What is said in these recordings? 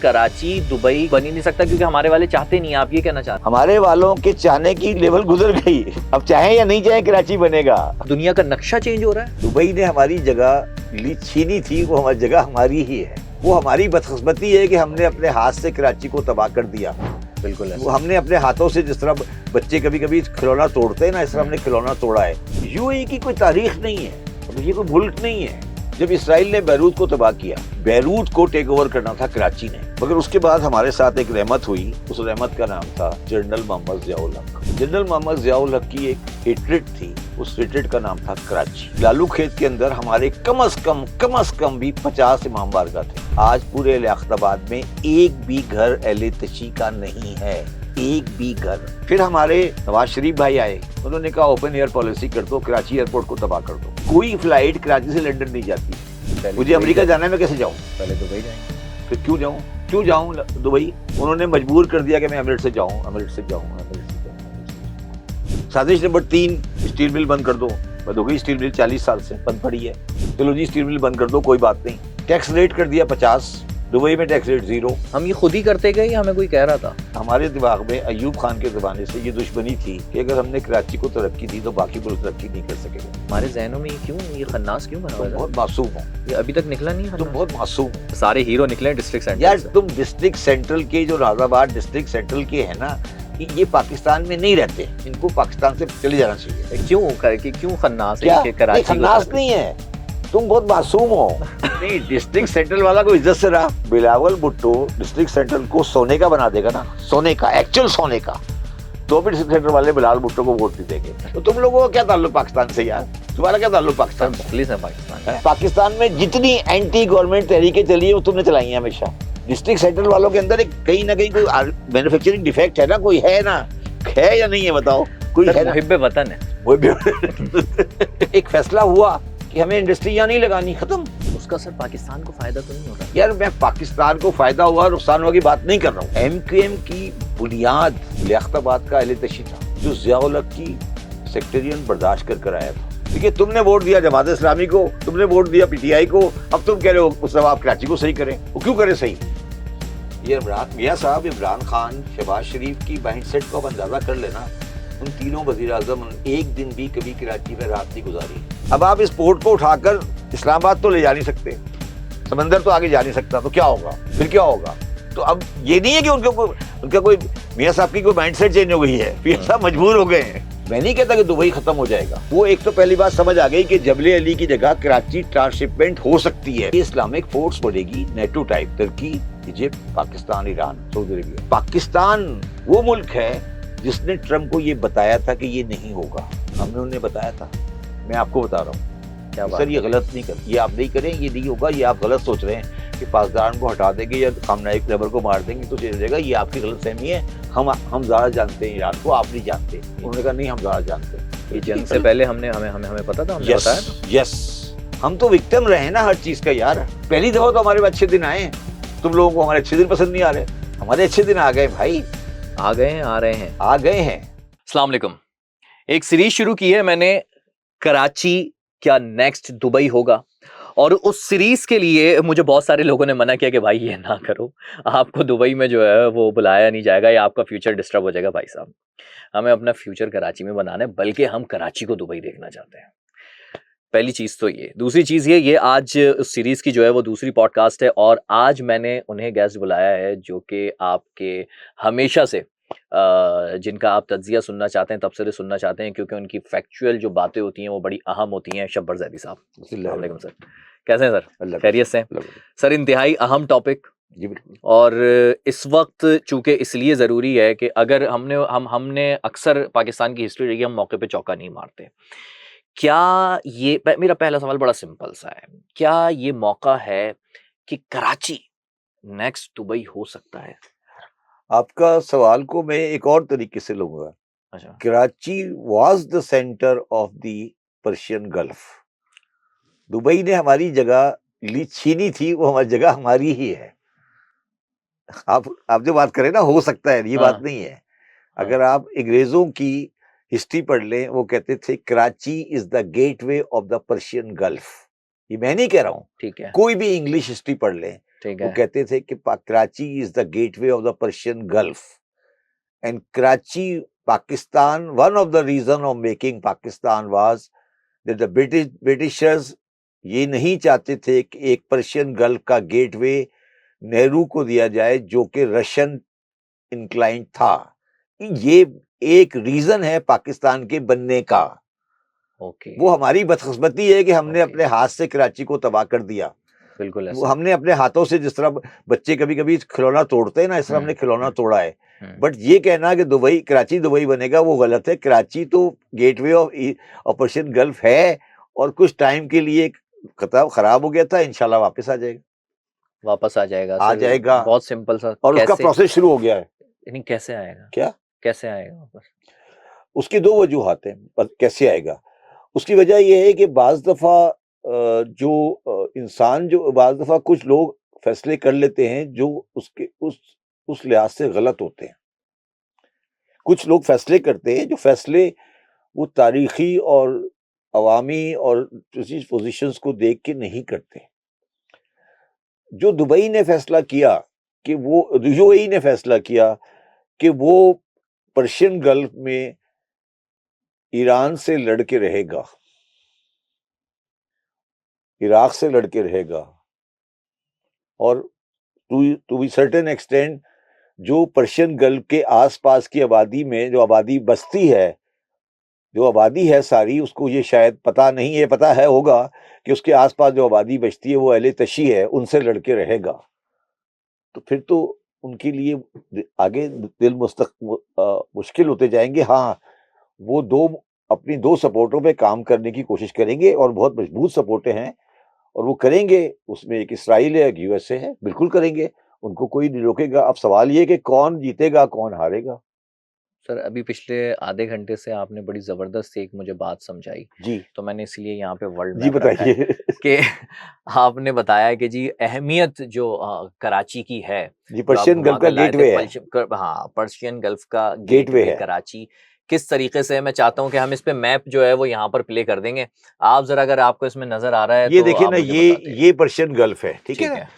Karachi Dubai बन ही नहीं सकता क्योंकि हमारे वाले चाहते नहीं, आप ये कहना चाहते हमारे वालों के चाहने की लेवल गुजर गई। अब चाहे या नहीं चाहे कराची बनेगा। दुनिया का नक्शा चेंज हो रहा है। दुबई ने हमारी जगह छीनी थी, वो हमारी जगह हमारी ही है। वो हमारी बदकिस्मती है कि हमने अपने हाथ से कराची को तबाह कर दिया। बिल्कुल वो हमने अपने हाथों से, जिस तरह बच्चे कभी कभी खिलौना तोड़ते हैं ना, इस तरह हमने खिलौना तोड़ा है। यूएई की कोई तारीख नहीं है, ये कोई मुल्क नहीं है। जब इसराइल ने बैरूत को तबाह किया, बैरूत को टेक ओवर करना था कराची ने, मगर उसके बाद हमारे साथ एक रहमत हुई। उस रहमत का नाम था जनरल मोहम्मद ज़ियाउल हक। जनरल मोहम्मद ज़ियाउल हक की एक रिट्रीट थी, उस रिट्रीट का नाम था कराची। लालू खेत के अंदर हमारे कम अज कम भी 50 इमाम बारगाह थे। आज पूरे लियाकताबाद में एक भी घर अहले तशी का नहीं है, एक भी घर। फिर हमारे नवाज शरीफ भाई आए, उन्होंने कहा ओपन एयर पॉलिसी कर दो, कराची एयरपोर्ट को तबाह कर दो। कोई फ्लाइट कराची से लंदन नहीं जाती। मुझे अमेरिका जाना है, मैं कैसे जाऊँ? पहले दुबई जाएंगे। फिर क्यों जाऊँ दुबई? उन्होंने मजबूर कर दिया कि मैं अमेरिका से जाऊँ। साजिश नंबर 3, स्टील मिल बंद कर दो। बंद हो गई स्टील मिल, 40 साल से बंद पड़ी है। चलो जी स्टील मिल बंद कर दो, कोई बात नहीं। टैक्स रेट कर दिया 50, दुबई में टैक्स रेट 0। हम ये खुद ही करते गए या हमें कोई कह रहा था? हमारे दिमाग में अयूब खान के ज़माने से ये दुश्मनी थी कि अगर हमने कराची को तरक्की दी तो बाकी मुल्क तरक्की नहीं कर सकेगा। हमारे जहनों में ये खन्नास क्यों बना हुआ है? बहुत मासूम हो, ये अभी तक निकला नहीं है। तुम बहुत मासूम हो। सारे हीरो निकले डिस्ट्रिक्ट सेंटर यार से। तुम डिस्ट्रिक्ट सेंट्रल के, जो नाज़ाबाद डिस्ट्रिक्ट सेंट्रल के है ना, ये पाकिस्तान में नहीं रहते, इनको पाकिस्तान से चले जाना चाहिए। क्यों खन्नास है? क्या कि कराची खन्नास नहीं है, तुम बहुत मासूम हो। नहीं, डिस्ट्रिक्ट सेंट्रल वाला को इज्जत से रहा। बिलावल भुट्टो डिस्ट्रिक्ट सेंट्रल को सोने का बना देगा ना, सोने का, एक्चुअल सोने का, तो भी डिस्ट्रिक्ट सेंट्रल वाले बिलावल भुट्टो को वोट नहीं देंगे। तो तुम लोगों का क्या ताल्लुक पाकिस्तान से यार? तुम्हारा क्या ताल्लुक पाकिस्तान से? मुखलिस है पाकिस्तान। पाकिस्तान में जितनी एंटी गवर्नमेंट तहरीकें चली है वो तुमने चलाई है हमेशा। डिस्ट्रिक्ट सेंट्रल वालों के अंदर कहीं ना कहीं कोई मैन्युफैक्चरिंग डिफेक्ट है ना, कोई है ना, है या नहीं है बताओ? कोई है ना? मुहिब्बे वतन है वो एक फैसला हुआ कि हमें इंडस्ट्री यहाँ नहीं लगानी, खत्म। उसका सर पाकिस्तान को फायदा तो नहीं होता? यार मैं पाकिस्तान को फायदा हुआ नुकसान हुआ की बात नहीं कर रहा हूँ। एमक्यूएम की बुनियाद लियाकताबाद का अहले तशी था, जो ज़ियाउल हक की सेक्टेरियन बर्दाश्त कर आया था। देखिए, तुमने वोट दिया जमात इस्लामी को, तुमने वोट दिया पीटीआई को, अब तुम कह रहे हो उस आप कराची को सही करें। वो क्यों करे सही? ये मियां साहब, इमरान खान, शहबाज शरीफ की माइंडसेट को अब अंदाजा कर लेना। उन तीनों वज़ीर-ए-आज़म एक दिन भी कभी कराची में रात नहीं गुजारी। अब आप इस पोर्ट को उठाकर इस्लामाबाद तो ले जा नहीं सकते, समंदर तो आगे जा नहीं सकता, तो क्या होगा? फिर क्या होगा? तो अब ये नहीं है कि उनका कोई मियां साहब की कोई माइंडसेट चेंज हो गई है, मियां साहब मजबूर हो गए हैं। मैं नहीं कहता कि दुबई खत्म हो जाएगा। वो एक तो पहली बात समझ आ गई कि जबले अली की जगह कराची ट्रांसशिपमेंट हो सकती है। इस्लामिक फोर्स बढ़ेगी, नेटो टाइप, तुर्की, Egypt, Pakistan, Iran, Saudi Arabia. Pakistan वो मुल्क है जिसने ट्रम्प को ये बताया था कि ये नहीं होगा। हमने उन्हें बताया था। मैं आपको बता रहा हूँ, क्या सर ये गलत नहीं कर, ये आप नहीं करें, ये नहीं होगा, ये आप गलत सोच रहे हैं कि पासदार को हटा देंगे या खामनाई रबर को मार देंगे तो चल जाएगा, ये आपकी गलतफहमी है। हम ज़्यादा जानते हैं ईरान को, आप नहीं जानते। उन्होंने कहा नहीं, हम ज़्यादा जानते हैं। ये जंग से पहले हमें पता था, हमने बताया था। यस, हम तो विक्टिम रहे ना हर चीज का यार। पहली दफा तो हमारे अच्छे दिन आए। तुम लोगों को हमारे अच्छे दिन पसंद नहीं आ रहे, हमारे अच्छे दिन आ गए भाई, आ गए हैं, आ रहे हैं, आ गए हैं। अस्सलाम वालेकुम। एक सीरीज शुरू की है मैंने, कराची क्या नेक्स्ट दुबई होगा, और उस सीरीज के लिए मुझे बहुत सारे लोगों ने मना किया कि भाई ये ना करो, आपको दुबई में जो है वो बुलाया नहीं जाएगा या आपका फ्यूचर डिस्टर्ब हो जाएगा। भाई साहब, हमें अपना फ्यूचर कराची में बनाना है, बल्कि हम कराची को दुबई देखना चाहते हैं। पहली चीज तो ये। दूसरी चीज ये आज उस सीरीज की जो है वो दूसरी पॉडकास्ट है, और आज मैंने उन्हें गेस्ट बुलाया है जो कि आपके हमेशा से जिनका आप तज्जिया सुनना चाहते हैं, तबसरे सुनना चाहते हैं, क्योंकि उनकी फैक्चुअल जो बातें होती हैं वो बड़ी अहम होती हैं। शब्बर ज़ैदी साहब, अस्सलाम वालेकुम सर, कैसे हैं सर? खैरियत से सर? इंतहाई अहम टॉपिक जी बिल्कुल। और इस वक्त चूंकि इसलिए ज़रूरी है कि अगर हमने अक्सर पाकिस्तान की हिस्ट्री रही है, हम मौके पे चौका नहीं मारते। क्या ये मेरा पहला सवाल बड़ा सिंपल सा है, क्या ये मौका है कि कराची नेक्स्ट दुबई हो सकता है? आपका सवाल को मैं एक और तरीके से लूंगा। अच्छा, Karachi was the centre of the Persian gulf. Dubai ने हमारी जगह छीनी थी, वो हमारी जगह हमारी ही है। आप जो बात करें ना, हो सकता है, ये बात नहीं है। अगर आप अंग्रेजों की हिस्ट्री पढ़ लें, वो कहते थे Karachi is the gateway of the Persian gulf. ये मैं नहीं कह रहा हूँ, ठीक है, कोई भी इंग्लिश हिस्ट्री पढ़ लें, ठीक वो है। कहते थे कि Karachi is the gateway of the Persian Gulf and Karachi Pakistan, one of the reason of making Pakistan was that the Britishers ये नहीं चाहते थे कि एक पर्शियन गल्फ का गेटवे नेहरू को दिया जाए जो कि रशियन इंक्लाइंड था। ये एक रीजन है पाकिस्तान के बनने का। ओके। वो हमारी बदकिस्मती है कि हमने ओके। अपने हाथ से कराची को तबाह कर दिया। बिल्कुल वो ऐसा। हमने अपने हाथों से, जिस तरह बच्चे कभी कभी खिलौना तोड़ते हैं ना, इस तरह हमने खिलौना तोड़ा है। बट ये कहना कि दुबई, कराची दुबई बनेगा, वो गलत है। कराची तो गेटवे ऑफ पर्शियन गल्फ है और कुछ टाइम के लिए खराब हो गया था, इंशाल्लाह वापस आ जाएगा। वापस आ जाएगा आ सर। जाएगा बहुत सिंपल सा। और उसका कैसे? प्रोसेस शुरू हो गया है। नहीं, कैसे आएगा? क्या? कैसे आएगा वापस? उसकी दो वजूहात हैं पर कैसे आएगा। उसकी वजह यह है कि बाज दफा इंसान जो बाज दफा कुछ लोग फैसले कर लेते हैं जो उसके उस लिहाज से गलत होते हैं। कुछ लोग फैसले करते हैं जो फैसले वो तारीखी और अवामी और पोजीशंस को देख के नहीं करते। जो दुबई ने फैसला किया कि वो यूएई ने फैसला किया कि वो पर्शियन गल्फ में ईरान से लड़के रहेगा, इराक से लड़के रहेगा और टू बी सर्टेन एक्सटेंट जो पर्शियन गल्फ के आसपास की आबादी में जो आबादी बसती है, जो आबादी है सारी, उसको ये शायद पता नहीं है, पता है होगा कि उसके आसपास जो आबादी बचती है वो अहले तशी है, उनसे लड़के रहेगा। तो फिर तो उनके लिए आगे दिल मुश्किल होते जाएंगे। हाँ, वो अपनी दो सपोर्टों पे काम करने की कोशिश करेंगे और बहुत मजबूत सपोर्टें हैं और वो करेंगे। उसमें एक इसराइल है, एक यूएसए है, बिल्कुल करेंगे, उनको कोई नहीं रोकेगा। अब सवाल ये कि कौन जीतेगा कौन हारेगा। सर, अभी पिछले आधे घंटे से आपने बड़ी जबरदस्त एक मुझे बात समझाई जी तो मैंने इसलिए यहाँ पे वर्ल्ड जी मैप रखा है बताइए। कि आपने बताया कि जी अहमियत जो कराची की है, जी, जो आप पर्शियन घुमा गल्फ कर का लाए थे गेटवे है। हाँ, पर्शियन गल्फ का गेटवे गेटवे है। कराची किस तरीके से, मैं चाहता हूँ कि हम इस पे मैप जो है वो यहाँ पर प्ले कर देंगे। आप जरा, अगर आपको इसमें नजर आ रहा है ये तो देखिए आप ना, मुझे बता दें। ये पर्शियन गल्फ है, ठीक है ठीक ना। है।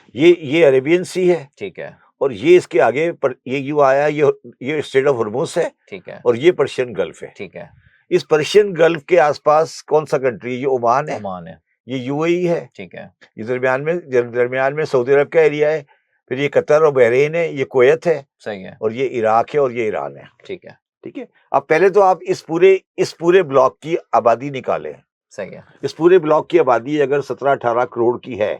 ये अरेबियन सी है ठीक है। और ये इसके आगे पर ये यू आया, ये स्ट्रेट ऑफ हॉर्मुज है ठीक है। और ये पर्शियन गल्फ है। ठीक है। इस पर्शियन गल्फ के आसपास कौन सा कंट्री है? ये ओमान है, ओमान है। ये यूएई है, ठीक है। ये दरमियान में सऊदी अरब का एरिया है, फिर ये कतर और बहरीन है, ये कुवैत है सही है। और ये इराक है और ये ईरान है। ठीक है। ठीक है। अब पहले तो आप इस पूरे ब्लॉक की आबादी निकालें। सही है। इस पूरे ब्लॉक की आबादी अगर 17-18 करोड़ की है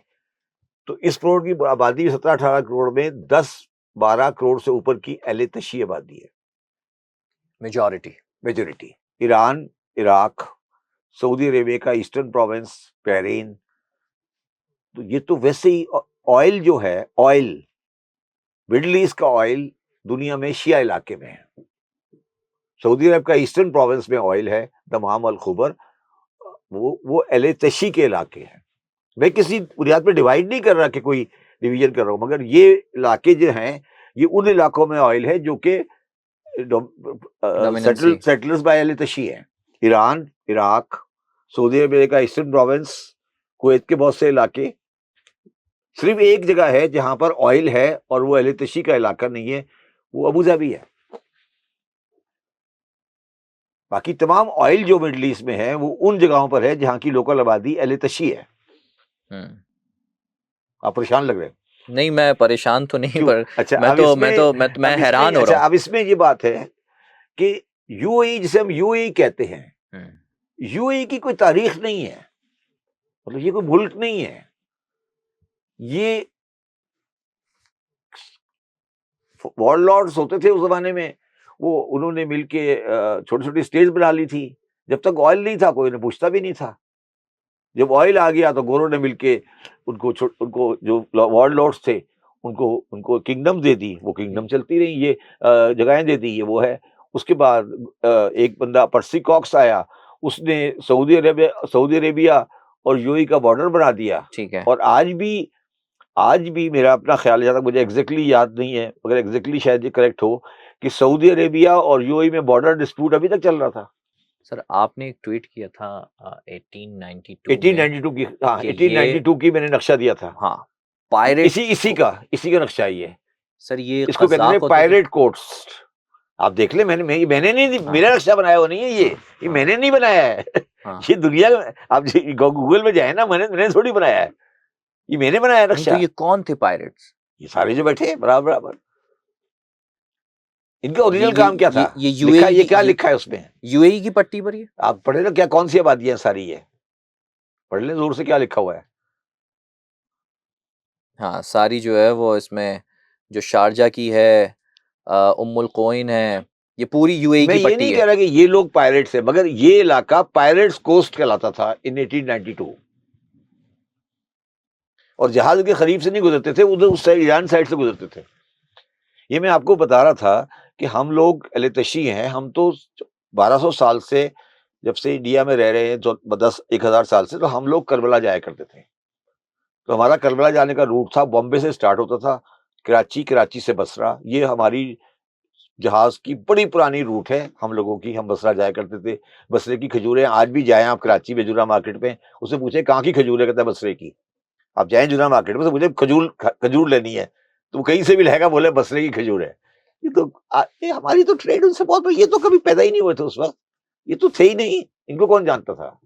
तो इस करोड़ की आबादी 17-18 करोड़ में 10-12 करोड़ से ऊपर की अहले तशी आबादी है, majority. Iran, Iraq, Saudi Arabia का ईस्टर्न प्रोविंस, बहरीन। तो ये तो वैसे ही ऑयल जो है, ऑयल मिडिल ईस्ट का ऑयल दुनिया में शिया इलाके में है। सऊदी अरब का ईस्टर्न प्रोविंस में ऑयल है, दमाम अल खुबर, वो अहले तशी के इलाके हैं। मैं किसी बुनियाद पे डिवाइड नहीं कर रहा कि कोई डिवीजन कर रहा हूं, मगर ये इलाके जो हैं ये उन इलाकों में ऑयल है जो कि सेटलर्स बाय अहले तशी है। ईरान, इराक, सऊदी अरबिया का ईस्टर्न प्रोविंस, कुवैत के बहुत से इलाके। सिर्फ एक जगह है जहां पर ऑयल है और वो अहले तशी का इलाका नहीं है, वो अबू धाबी है। बाकी तमाम ऑयल जो मिडिल ईस्ट में है वो उन जगहों पर है जहां की लोकल आबादी अहले तशी है। आप परेशान लग रहे हैं? नहीं, मैं परेशान तो नहीं, पर अच्छा, मैं हैरान हो रहा हूँ। अब इसमें ये बात है कि यूएई, जिसे हम यूएई कहते हैं, यूएई की कोई तारीख नहीं है, मतलब ये कोई मुल्क नहीं है। ये वॉरलॉर्ड्स होते थे उस जमाने में, वो उन्होंने मिलके छोटी छोटी स्टेट्स बना ली थी। जब तक ऑयल नहीं था कोई ने पूछता भी नहीं था। जब ऑयल आ गया तो गोरों ने मिलके उनको जो वॉरलॉर्ड्स थे उनको किंगडम दे दी, वो किंगडम चलती रही, ये जगहें दे दी, ये वो है। उसके बाद एक बंदा पर्सी कॉक्स आया, उसने सऊदी अरेबिया और यूएई का बॉर्डर बना दिया। ठीक है। और आज भी मेरा अपना ख्याल है, जहाँ तक मुझे एग्जैक्टली याद नहीं है, मगर एग्जैक्टली शायद ये करेक्ट हो कि सऊदी अरेबिया और यूएई में बॉर्डर डिस्प्यूट अभी तक चल रहा था। सर, आपने एक ट्वीट किया था 1892 1892 की, हाँ, कि 1892 की मैंने नक्शा दिया था। हाँ, पायरेट इसी का नक्शा है ये। सर, ये इसको कहते हैं कज़ाक होते थे। Pirate coast. आप देख ले, मैंने नहीं, हाँ। मेरा नक्शा बनाया हुआ नहीं है ये हाँ। मैंने नहीं बनाया है। हाँ। ये दुनिया में आप गूगल में जाए ना, मैंने थोड़ी बनाया है, ये मैंने बनाया नहीं, तो नक्शा। ये कौन थे पायरेट्स? ये सारे जो बैठे हैं बराबर बराबर, इनका ओरिजिनल काम क्या था? ये लिखा, यूएई ये क्या लिखा है उसमें? यूएई की पट्टी पर ये? आप पढ़े ना, क्या कौन सी आबादियां सारी है, पढ़ ले दूर से क्या लिखा हुआ है। हाँ, सारी जो है वो इसमें, जो शारजा की है, उम्मुल कोइन है, ये पूरी यूएई मैं की ये पट्टी नहीं है। कह रहा कि ये लोग पायरेट्स है, मगर ये इलाका पायरेट्स कोस्ट कहलाता था इन 1892। और जहाज के करीब से नहीं गुजरते थे, उधर उस साइड, ईरान साइड से गुजरते थे। ये मैं आपको बता रहा था कि हम लोग एलेतशी हैं, हम तो 1200 साल से, जब से इंडिया में रह रहे हैं, जो 10,000 साल से, तो हम लोग करबला जाया करते थे। तो हमारा करबला जाने का रूट था, बॉम्बे से स्टार्ट होता था, कराची से बसरा। ये हमारी जहाज की बड़ी पुरानी रूट है हम लोगों की, हम बसरा जाया करते थे। बसरे की खजूरें आज भी जाएं आप कराची में जुरा मार्केट पे, उससे पूछे कहाँ की खजूर है, कहता है बसरे की। आप जाएं जुरा मार्केट में, तो मुझे खजूर लेनी है, तो कहीं से भी रहेगा, बोले बसरे की खजूर है। ये तो ये हमारी तो ट्रेड उनसे बहुत, ये तो कभी पैदा ही नहीं हुए थे उस वक्त, ये तो थे ही नहीं, इनको कौन जानता था।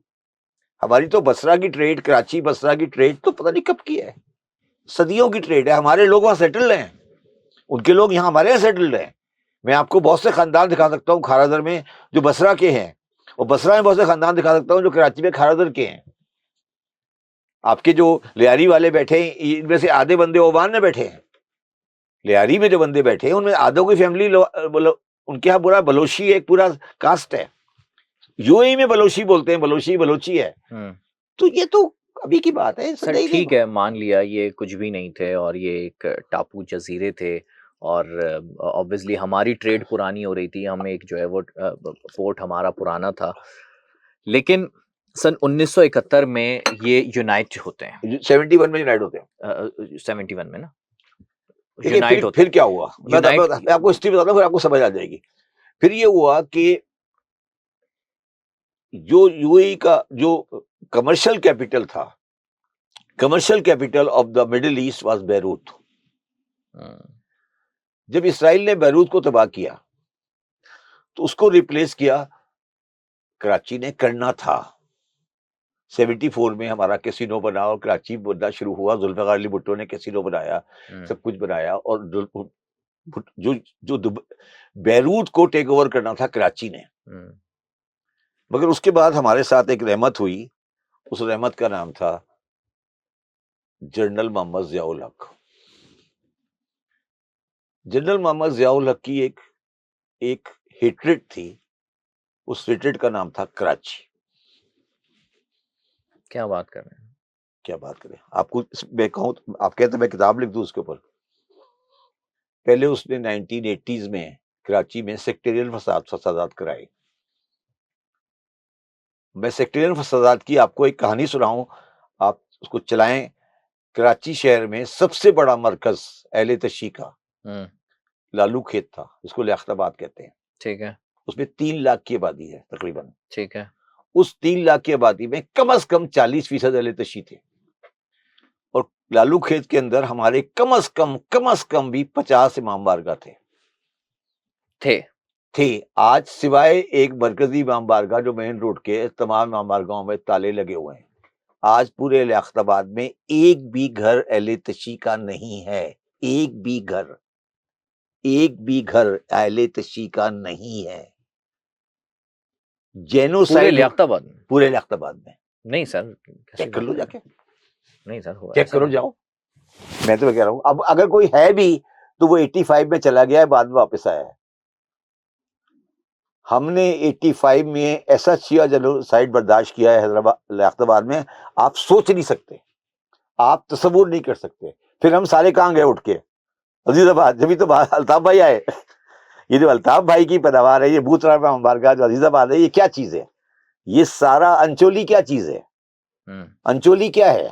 हमारी तो बसरा की ट्रेड, कराची बसरा की ट्रेड तो पता नहीं कब की है, सदियों की ट्रेड है। हमारे लोग वहां सेटल्ड हैं, उनके लोग यहाँ हमारे यहाँ सेटल्ड हैं। मैं आपको बहुत से खानदान दिखा सकता हूँ खारादर में जो बसरा के हैं, और बसरा में बहुत से खानदान दिखा सकता हूँ जो कराची में खारादर के हैं। आपके जो लियारी वाले बैठे हैं, इनमें से आधे बंदे ओमान में बैठे हैं। लियारी में जो बंदे बैठे हैं उनमें आधों की फैमिली उनके यहाँ पूरा बलोची एक पूरा कास्ट है। यूएई में बलोची बोलते हैं, बलोची है। तो ये तो अभी की बात है सर। ठीक है, मान लिया ये कुछ भी नहीं थे और ये एक टापू जजीरे थे, और ऑब्वियसली हमारी ट्रेड पुरानी हो रही थी, हम एक जो है वो पोर्ट हमारा पुराना था। लेकिन सन 1971 में ये यूनाइट होते हैं, 71 में यूनाइट होते हैं, 71 में ना देखिए फिर क्या हुआ, मैं आपको हिस्ट्री बताता हूँ, फिर आपको समझ आ जाएगी। फिर ये हुआ कि जो यूएई का जो कमर्शियल कैपिटल था, commercial capital of the middle east was Beirut. जब इसराइल ने बैरूत को तबाह किया तो उसको रिप्लेस किया कराची ने, करना था। 74 में हमारा कैसीनो बना और कराची बनना शुरू हुआ, जुल्फ़िकार अली भुट्टो ने कैसीनो बनाया, सब कुछ बनाया, और जो बैरूत को टेक ओवर करना था कराची ने। मगर उसके बाद हमारे साथ एक रहमत हुई, उस रहमत का नाम था जनरल मोहम्मद ज़ियाउल हक। जनरल मोहम्मद ज़ियाउल हक की एक हेट्रेड थी, उस हेट्रेड का नाम था कराची। क्या बात कर रहे हैं, क्या बात करें, आपको मैं कहूँ, आप कहते मैं किताब लिख दूं उसके ऊपर। पहले उसने 1980s में कराची में सेक्टेरियल फसादात कराए। मैं सेक्टेरियल फसादात की आपको एक कहानी सुनाऊं, आप उसको चलाएं। कराची शहर में सबसे बड़ा मरकज अहले तशी का लालू खेत था, जिसको लियाकताबाद कहते हैं। ठीक है। उसमें 3 लाख की आबादी है तकरीबन। ठीक है। उस 3 लाख की आबादी में कम से कम 40% अहले तशी थे, और लालू खेत के अंदर हमारे कम से कम भी 50 इमाम बारगाह थे। आज सिवाय एक मरकजी इमाम बारगाह जो मेन रोड के, तमाम इमाम बारगाहों में ताले लगे हुए हैं। आज पूरे लियाकताबाद में एक भी घर अहले तशी का नहीं है, एक भी घर अहले तशी का नहीं है। जेनोसाइड पूरे लियाकताबाद में नहीं सर, चेक कर लो जाके, नहीं सर, चेक करो जाओ। मैं तो कह रहा हूं, अब अगर कोई है भी तो वो 85 में चला गया है, बाद में वापस आया है। हमने 85 में ऐसा शिया जेनोसाइड बर्दाश्त किया है हैदराबाद, लियाकताबाद में, आप सोच नहीं सकते, आप तसव्वुर नहीं कर सकते। फिर हम सारे कहां गए उठ के? अजीजाबाद। जब तो अल्ताफ भाई आए। ये जो अल्ताफ भाई की पैदावार है, ये बूतरा बारगाह जो अजीजाबाद है, ये क्या चीज है? ये सारा अंचोली क्या चीज है? अंचोली क्या है?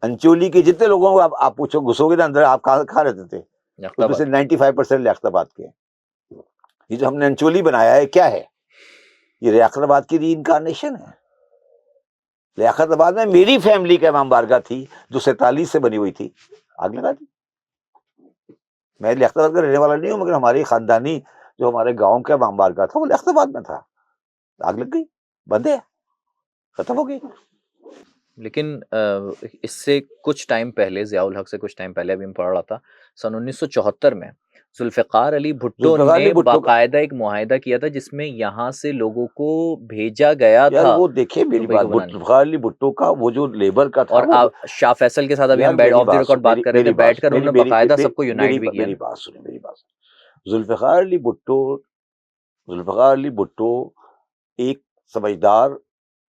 अंचोली के जितने लोगों को आप पूछो, घुसोगे ना अंदर, आप कहाँ रहते थे? उसमें से 95% लियाकताबाद के। ये जो हमने अंचोली बनाया है क्या है? ये लियाकताबाद की रीइंकार्नेशन है। लियाकताबाद में मेरी फैमिली का इमाम बारगाह थी जो 47 से बनी हुई थी, आग लगा दी। मैं लियाकताबाद का रहने वाला नहीं हूँ, मगर हमारी खानदानी जो हमारे गांव का मामबार का था वो लियाकताबाद में था। आग लग गई, बंद है, खत्म हो गई। लेकिन इससे कुछ टाइम पहले, ज़ियाउल हक से कुछ टाइम पहले अभी मैं पढ़ रहा था, सन 1974 में जुल्फ़िकार अली भुट्टो जुल्फ़िकार अली ने भुट्टो का, बाकायदा एक मुआहिदा किया था जिसमें यहाँ से लोगों को भेजा गया यार था वो देखिए मेरी दुबई बात, को बनाने। जुल्फ़िकार अली भुट्टो का वो जो लेबर का था और वो, आप शाह फैसल के साथ अभी यार हम बैठ मेरी ऑफ द बात रिकॉर्ड सुन, बात कर रहे थे, बैठकर मेरी उन्होंने मेरी बाकायदा मे- सबको मेरी यूनाइट भी किया मेरी ना। बात सुनिए, मेरी बात सुनिए। जुल्फ़िकार अली भुट्टो एक समझदार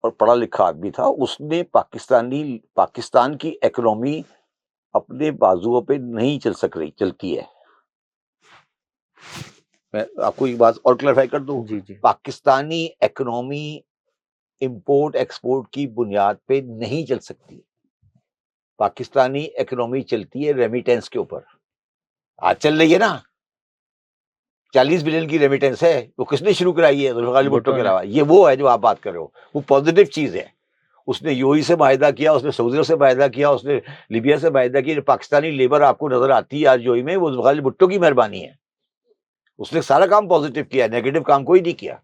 और पढ़ा लिखा आदमी था। उसने पाकिस्तान की इकोनॉमी अपने बाजुओं पे नहीं चलती है। मैं आपको एक बात और क्लैरिफाई कर दूं, जी जी। पाकिस्तानी इकोनॉमी इंपोर्ट एक्सपोर्ट की बुनियाद पे नहीं चल सकती। पाकिस्तानी इकोनॉमी चलती है रेमिटेंस के ऊपर। आज चल रही है ना, 40 बिलियन की रेमिटेंस है, वो किसने शुरू कराई है? जुल्फ़िकार अली भुट्टो भुट्टो के ने। अलावा। ये वो है जो आप बात कर रहे हो, वो पॉजिटिव चीज है। उसने यूएई से माहिदा किया, उसने सऊदी से माहिदा किया, उसने लीबिया से माहिदा किया। जो पाकिस्तानी लेबर आपको नजर आती है आज यूएई में, वो जुल्फ़िकार अली भुट्टो की मेहरबानी है। उसने सारा काम पॉजिटिव किया, नेगेटिव काम कोई नहीं किया।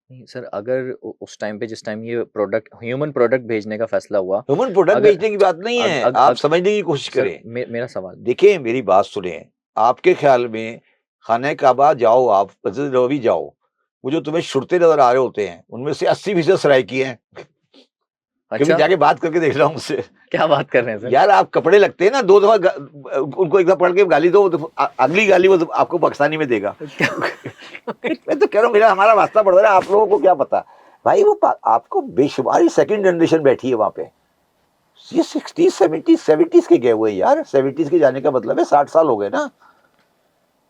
नहीं सर, अगर उस टाइम पे, जिस टाइम ये प्रोडक्ट, ह्यूमन प्रोडक्ट भेजने का फैसला हुआ, ह्यूमन प्रोडक्ट अगर बेचने की बात नहीं अग, है, अग, आप अग, समझने की कोशिश सर करें। मेरा सवाल। देखिए मेरी बात सुने, आपके ख्याल में खाने काबा जाओ, आप मस्जिद नबवी जाओ, वो जो तुम्हें शुरते नजर आ रहे होते हैं उनमें से 80% सराइकी हैं। कभी अच्छा, जाके बात करके देख रहा हूँ उससे। क्या बात कर रहे हैं सर? यार आप कपड़े लगते हैं ना, 2 दफा उनको एक दफा पढ़ के गाली दो, तो अगली गाली वो आपको पाकिस्तानी में देगा। मैं तो कह रहा हूँ, मेरा हमारा वास्ता पड़ रहा है, आप लोगों को क्या पता भाई। वो आपको बेशुमारी सेकंड जनरेशन बैठी है वहां पे। ये 60s 70s के गए हुए यार। 70s के जाने का मतलब है 60 साल हो गए ना।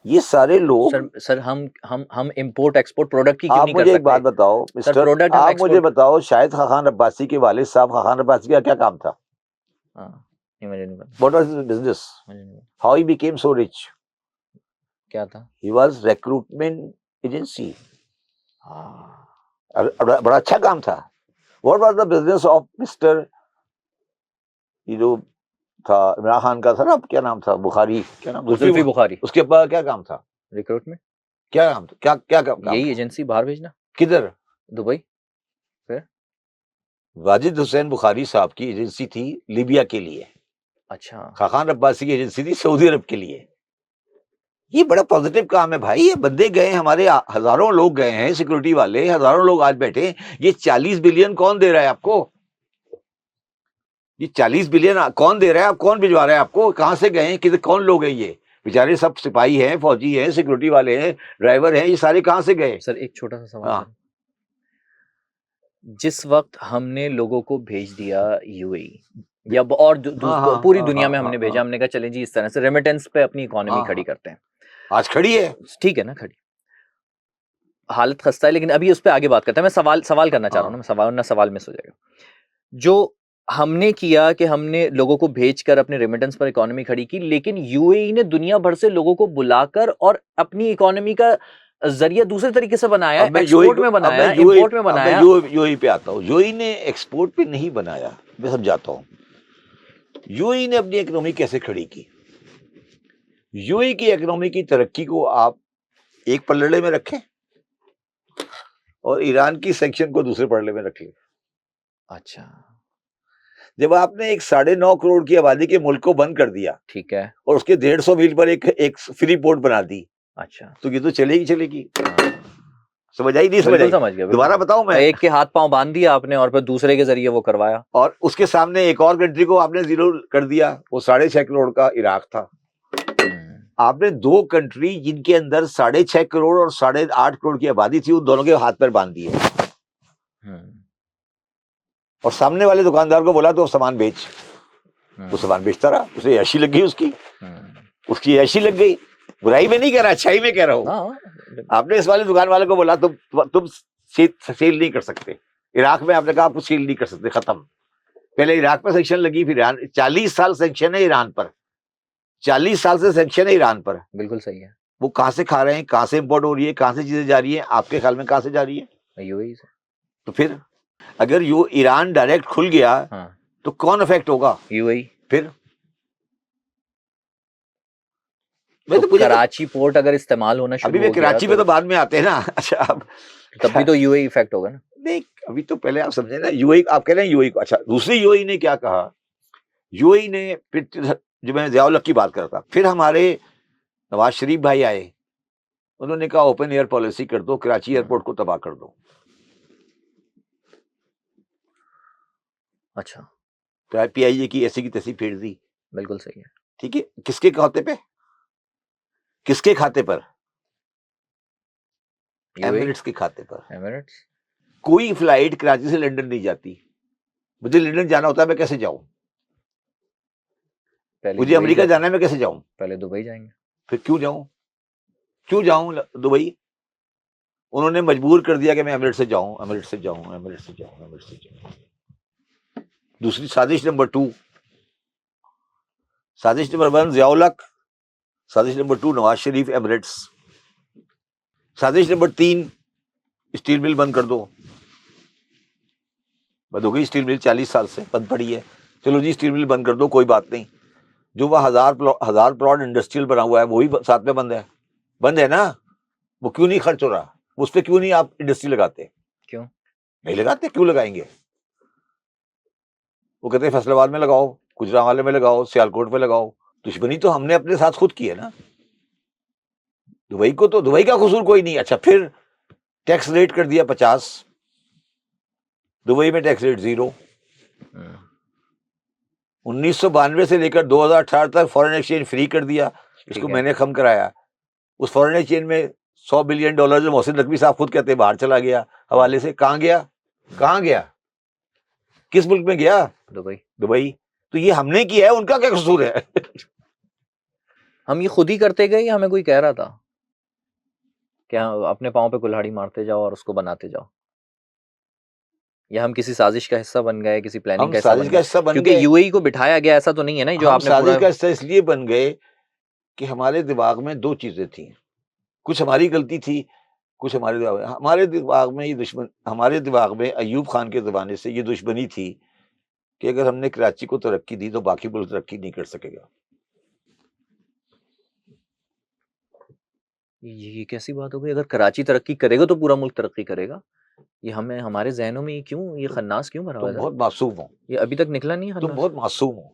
ये सारे लोग। सर हम इंपोर्ट एक्सपोर्ट प्रोडक्ट की क्यों आप नहीं कर मुझे एक बात सकते? बताओ सर मिस्टर, प्रोडक्ट हम आप मुझे एक्सपोर्ट। बताओ, शाहिद खान अब्बासी के वालिद साहब खान अब्बासी का क्या काम था? हाँ, नहीं मुझे नहीं पता, व्हाट वाज हिज बिजनेस? मुझे नहीं पता how he became so rich? क्या था। He was recruitment agency. हाँ, बड़ा अच्छा काम था। What was the business of mister, ये जो था इमरान खान का था ना, क्या नाम था, बुखारी, क्या नाम, जुल्फी बुखारी। उसके पास क्या काम था? रिक्रूटमेंट, क्या नाम था, क्या क्या काम यही था? एजेंसी बाहर भेजना, किधर? दुबई। फिर वाजिद हुसैन बुखारी साहब की एजेंसी थी लीबिया के लिए, अच्छा, खान अब्बासी की एजेंसी थी सऊदी अरब के लिए। ये बड़ा पॉजिटिव काम है भाई। ये बंदे गए, हमारे हजारों लोग गए हैं, सिक्योरिटी वाले हजारों लोग आज बैठे हैं। ये 40 बिलियन कौन दे रहा है आपको? ये 40 बिलियन कौन दे रहा है? आप कौन भिजवा रहा है आपको? कहां से गए हैं? किधर, कौन लोग हैं ये? बेचारे सब सिपाही हैं, फौजी हैं, सिक्योरिटी वाले हैं, ड्राइवर हैं, ये सारे कहां से गए? सर एक छोटा सा सवाल हाँ सर। जिस वक्त हमने लोगों को भेज दिया यूएई, या और हाँ हाँ पूरी हाँ दुनिया में हाँ हमने हाँ भेजा, हमने कहा चलें जी इस तरह से रेमिटेंस पे अपनी इकोनॉमी हाँ खड़ी हाँ, करते हैं। आज खड़ी है। ठीक है ना, खड़ी हालत खस्ता है, लेकिन अभी उस पर आगे बात करते हैं। मैं सवाल करना चाह रहा हूँ हाँ ना, सवाल मिस हो जाएगा। जो हमने किया कि हमने लोगों को भेजकर अपने रेमिटेंस पर इकोनॉमी खड़ी की, लेकिन यूएई ने दुनिया भर से लोगों को बुलाकर और अपनी इकोनॉमी का जरिया दूसरे तरीके से बनाया, एक्सपोर्ट में बनाया, इंपोर्ट में अब मैं बनाया। यूएई पे आता हूँ। यूएई ने एक्सपोर्ट पे नहीं बनाया, मैं समझाता हूँ। यूएई ने अपनी इकोनॉमी कैसे खड़ी की? यूएई की इकोनॉमी की तरक्की को आप एक पलड़े में रखें और ईरान की सेक्शन को दूसरे पलड़े में रख लें। अच्छा, जब आपने एक 9.5 करोड़ की आबादी के मुल्क को बंद कर दिया ठीक है। और उसके 150 मील पर एक फ्री पोर्ट बना दी, अच्छा, तो ये तो चलेगी चलेगी। हाँ, समझ आई नहीं समझ बिल्कुल आई? समझ गया, दोबारा बिल्कुल। बताऊं मैं? एक के हाथ पांव बांध दिया आपने और फिर दूसरे के जरिए वो करवाया। और उसके सामने एक और कंट्री को आपने जीरो कर दिया, वो 6.5 करोड़ का इराक था। आपने 2 कंट्री जिनके अंदर 6.5 करोड़ और 8.5 करोड़ की आबादी थी, उन दोनों के हाथ पैर बांध दिए और सामने वाले दुकानदार को बोला तो सामान बेच। वो सामान बेचता रहा, उसे ऐशी लग गई, उसकी ऐशी लग गई। बुराई में नहीं कह रहा, अच्छाई में कह रहा हूं। आपने इस वाले दुकान वाले को बोला तुम सेल नहीं कर सकते। इराक में आपने कहा आपको सेल नहीं कर सकते, खत्म। पहले इराक पर सेक्शन लगी, फिर ईरान। 40 साल सेक्शन है ईरान पर, 40 साल से सेक्शन है ईरान पर। बिल्कुल सही है। वो कहां से खा रहे हैं, कहां से इंपोर्ट हो रही है, कहां से चीजें जा रही है? आपके ख्याल में कहां से जा रही है? यूएई से। तो फिर अगर ईरान डायरेक्ट खुल गया, हाँ, तो कौन अफेक्ट होगा? यूएई। फिर मैं तो तो मुझे कराची पोर्ट अगर इस्तेमाल होना अभी शुरू वे हो गया कराची में तो बाद में आते हैं ना। अच्छा अब तब भी तो यूएई इफेक्ट होगा ना। नहीं, अभी तो पहले आप समझे ना, यूएई आप कह रहे हैं यूएई को। अच्छा, दूसरी यूएई ने क्या कहा, यूएई ने फिर जो मैं ज़िया उल हक की बात कर रहा था, फिर हमारे नवाज शरीफ भाई आए, उन्होंने कहा ओपन एयर पॉलिसी कर दो, कराची एयरपोर्ट को तबाह कर दो। अच्छा, तो पीआईए की ऐसी की तैसी फेर दी। बिल्कुल सही है। ठीक है, किसके खाते पे, किसके खाते पर? यूएई, एमिरेट्स के खाते पर। एमिरेट्स। कोई फ्लाइट कराची से लंदन नहीं जाती। मुझे लंदन जाना होता है, मैं कैसे जाऊं? पहले मुझे यूएई अमेरिका जाते, जाना है, मैं कैसे जाऊं? पहले दुबई जाएंगे। फिर क्यों जाऊं, क्यों जाऊं दुबई? उन्होंने मजबूर कर दिया कि मैं एमिरेट्स से जाऊं, एमिरेट्स से जाऊं, एमिरेट्स से जाऊं, एमिरेट्स से जाऊं। दूसरी साजिश नंबर 2, साजिश नंबर 1 ज़िया उल हक, साजिश नंबर 2 नवाज शरीफ, एमिरेट्स। साजिश नंबर 3 स्टील मिल बंद कर दो। बंद हो गई स्टील मिल, 40 साल से बंद पड़ी है। चलो जी स्टील मिल बंद कर दो, कोई बात नहीं। जो वह 1000 प्लॉट इंडस्ट्रियल बना हुआ है वो भी साथ में बंद है, बंद है ना। वो क्यों नहीं खर्च हो रहा, उस पर क्यों नहीं आप इंडस्ट्री लगाते? क्यों नहीं लगाते, क्यों लगाएंगे? वो कहते हैं फैसलाबाद में लगाओ, गुजरांवाले में लगाओ, सियालकोट में लगाओ। दुश्मनी तो हमने अपने साथ खुद की है ना। दुबई को तो, दुबई का कसूर कोई नहीं। अच्छा, फिर टैक्स रेट कर दिया 50, दुबई में टैक्स रेट 0। 1992 से लेकर 2018 तक फॉरेन एक्सचेंज फ्री कर दिया, इसको मैंने कम कराया। उस फॉरेन एक्सचेंज में $100 बिलियन जो मोहसिन नकवी साहब खुद कहते हैं बाहर चला गया हवाले से, कहाँ गया, कहाँ गया, किस मुल्क में गया? दुबई। दुबई। तो ये हमने किया है, उनका क्या कसूर है? हम ये खुद ही करते गए या हमें कोई कह रहा था? क्या अपने पाँव पे कुल्हाड़ी मारते जाओ और उसको बनाते जाओ, या हम किसी साजिश का हिस्सा बन गए, किसी प्लानिंग हम का हिस्सा साजिश बन का गए? हिस्सा बन क्योंकि गए। यूएई को बिठाया गया ऐसा तो नहीं है ना जो हम आपने साजिश पूरा। का हिस्सा इसलिए बन गए कि हमारे दिमाग में 2 चीजें थी, कुछ हमारी गलती थी, कुछ हमारे दिमाग में ये दुश्मन, हमारे दिमाग में अयूब खान के जमाने से ये दुश्मनी थी कि अगर हमने कराची को तरक्की दी तो बाकी मुल्क तरक्की नहीं कर सकेगा। ये कैसी बात हो गई? अगर कराची तरक्की करेगा तो पूरा मुल्क तरक्की करेगा। ये हमें, हमारे जहनों में ये क्यों, ये खन्नास क्यों भरा हुआ तुम है? बहुत मासूम हो, ये अभी तक निकला नहीं है तुम खन्नास? बहुत मासूम हो।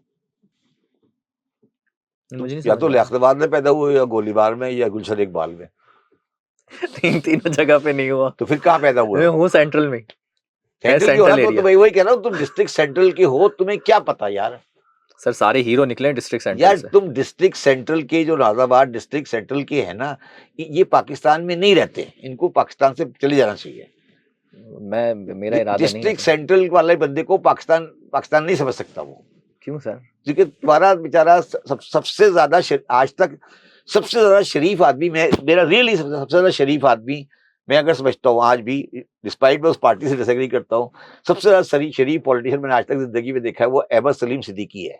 मुझे नहीं या समझ तो आ रहा। लियाकतबाद में पैदा हुए, या गोलीबार में, या गुलशन इकबाल में। तीनों जगह पे नहीं हुआ। तो फिर कहाँ पैदा हुए मैं हो? हूँ सेंट्रल में, सेंट्रल की हो सेंट्रल ना, तो एरिया। मैं वही कह रहा हूँ, तुम डिस्ट्रिक्ट सेंट्रल के हो, तुम्हें क्या पता यार। सर सारे हीरो निकले डिस्ट्रिक्ट सेंट्रल यार से। तुम डिस्ट्रिक्ट सेंट्रल के, जो नाजाबाद डिस्ट्रिक्ट सेंट्रल के है ना, ये पाकिस्तान में नहीं रहते, इनको पाकिस्तान से चले जाना चाहिए। मेरा इरादा नहीं है डिस्ट्रिक्ट सर। सेंट्रल वाले बंदे को पाकिस्तान पाकिस्तान नहीं समझ सकता वो, क्यों सर? क्योंकि तुम्हारा बेचारा सबसे ज्यादा आज तक सबसे ज्यादा शरीफ आदमी, मैं मेरा रियली सबसे ज्यादा शरीफ आदमी मैं अगर समझता हूँ आज भी, डिस्पाइट मैं उस पार्टी से डिसएग्री करता हूँ, सबसे ज्यादा शरीफ पॉलिटिशियन मैंने आज तक जिंदगी में देखा है वो अहमद सलीम सिद्दीकी है।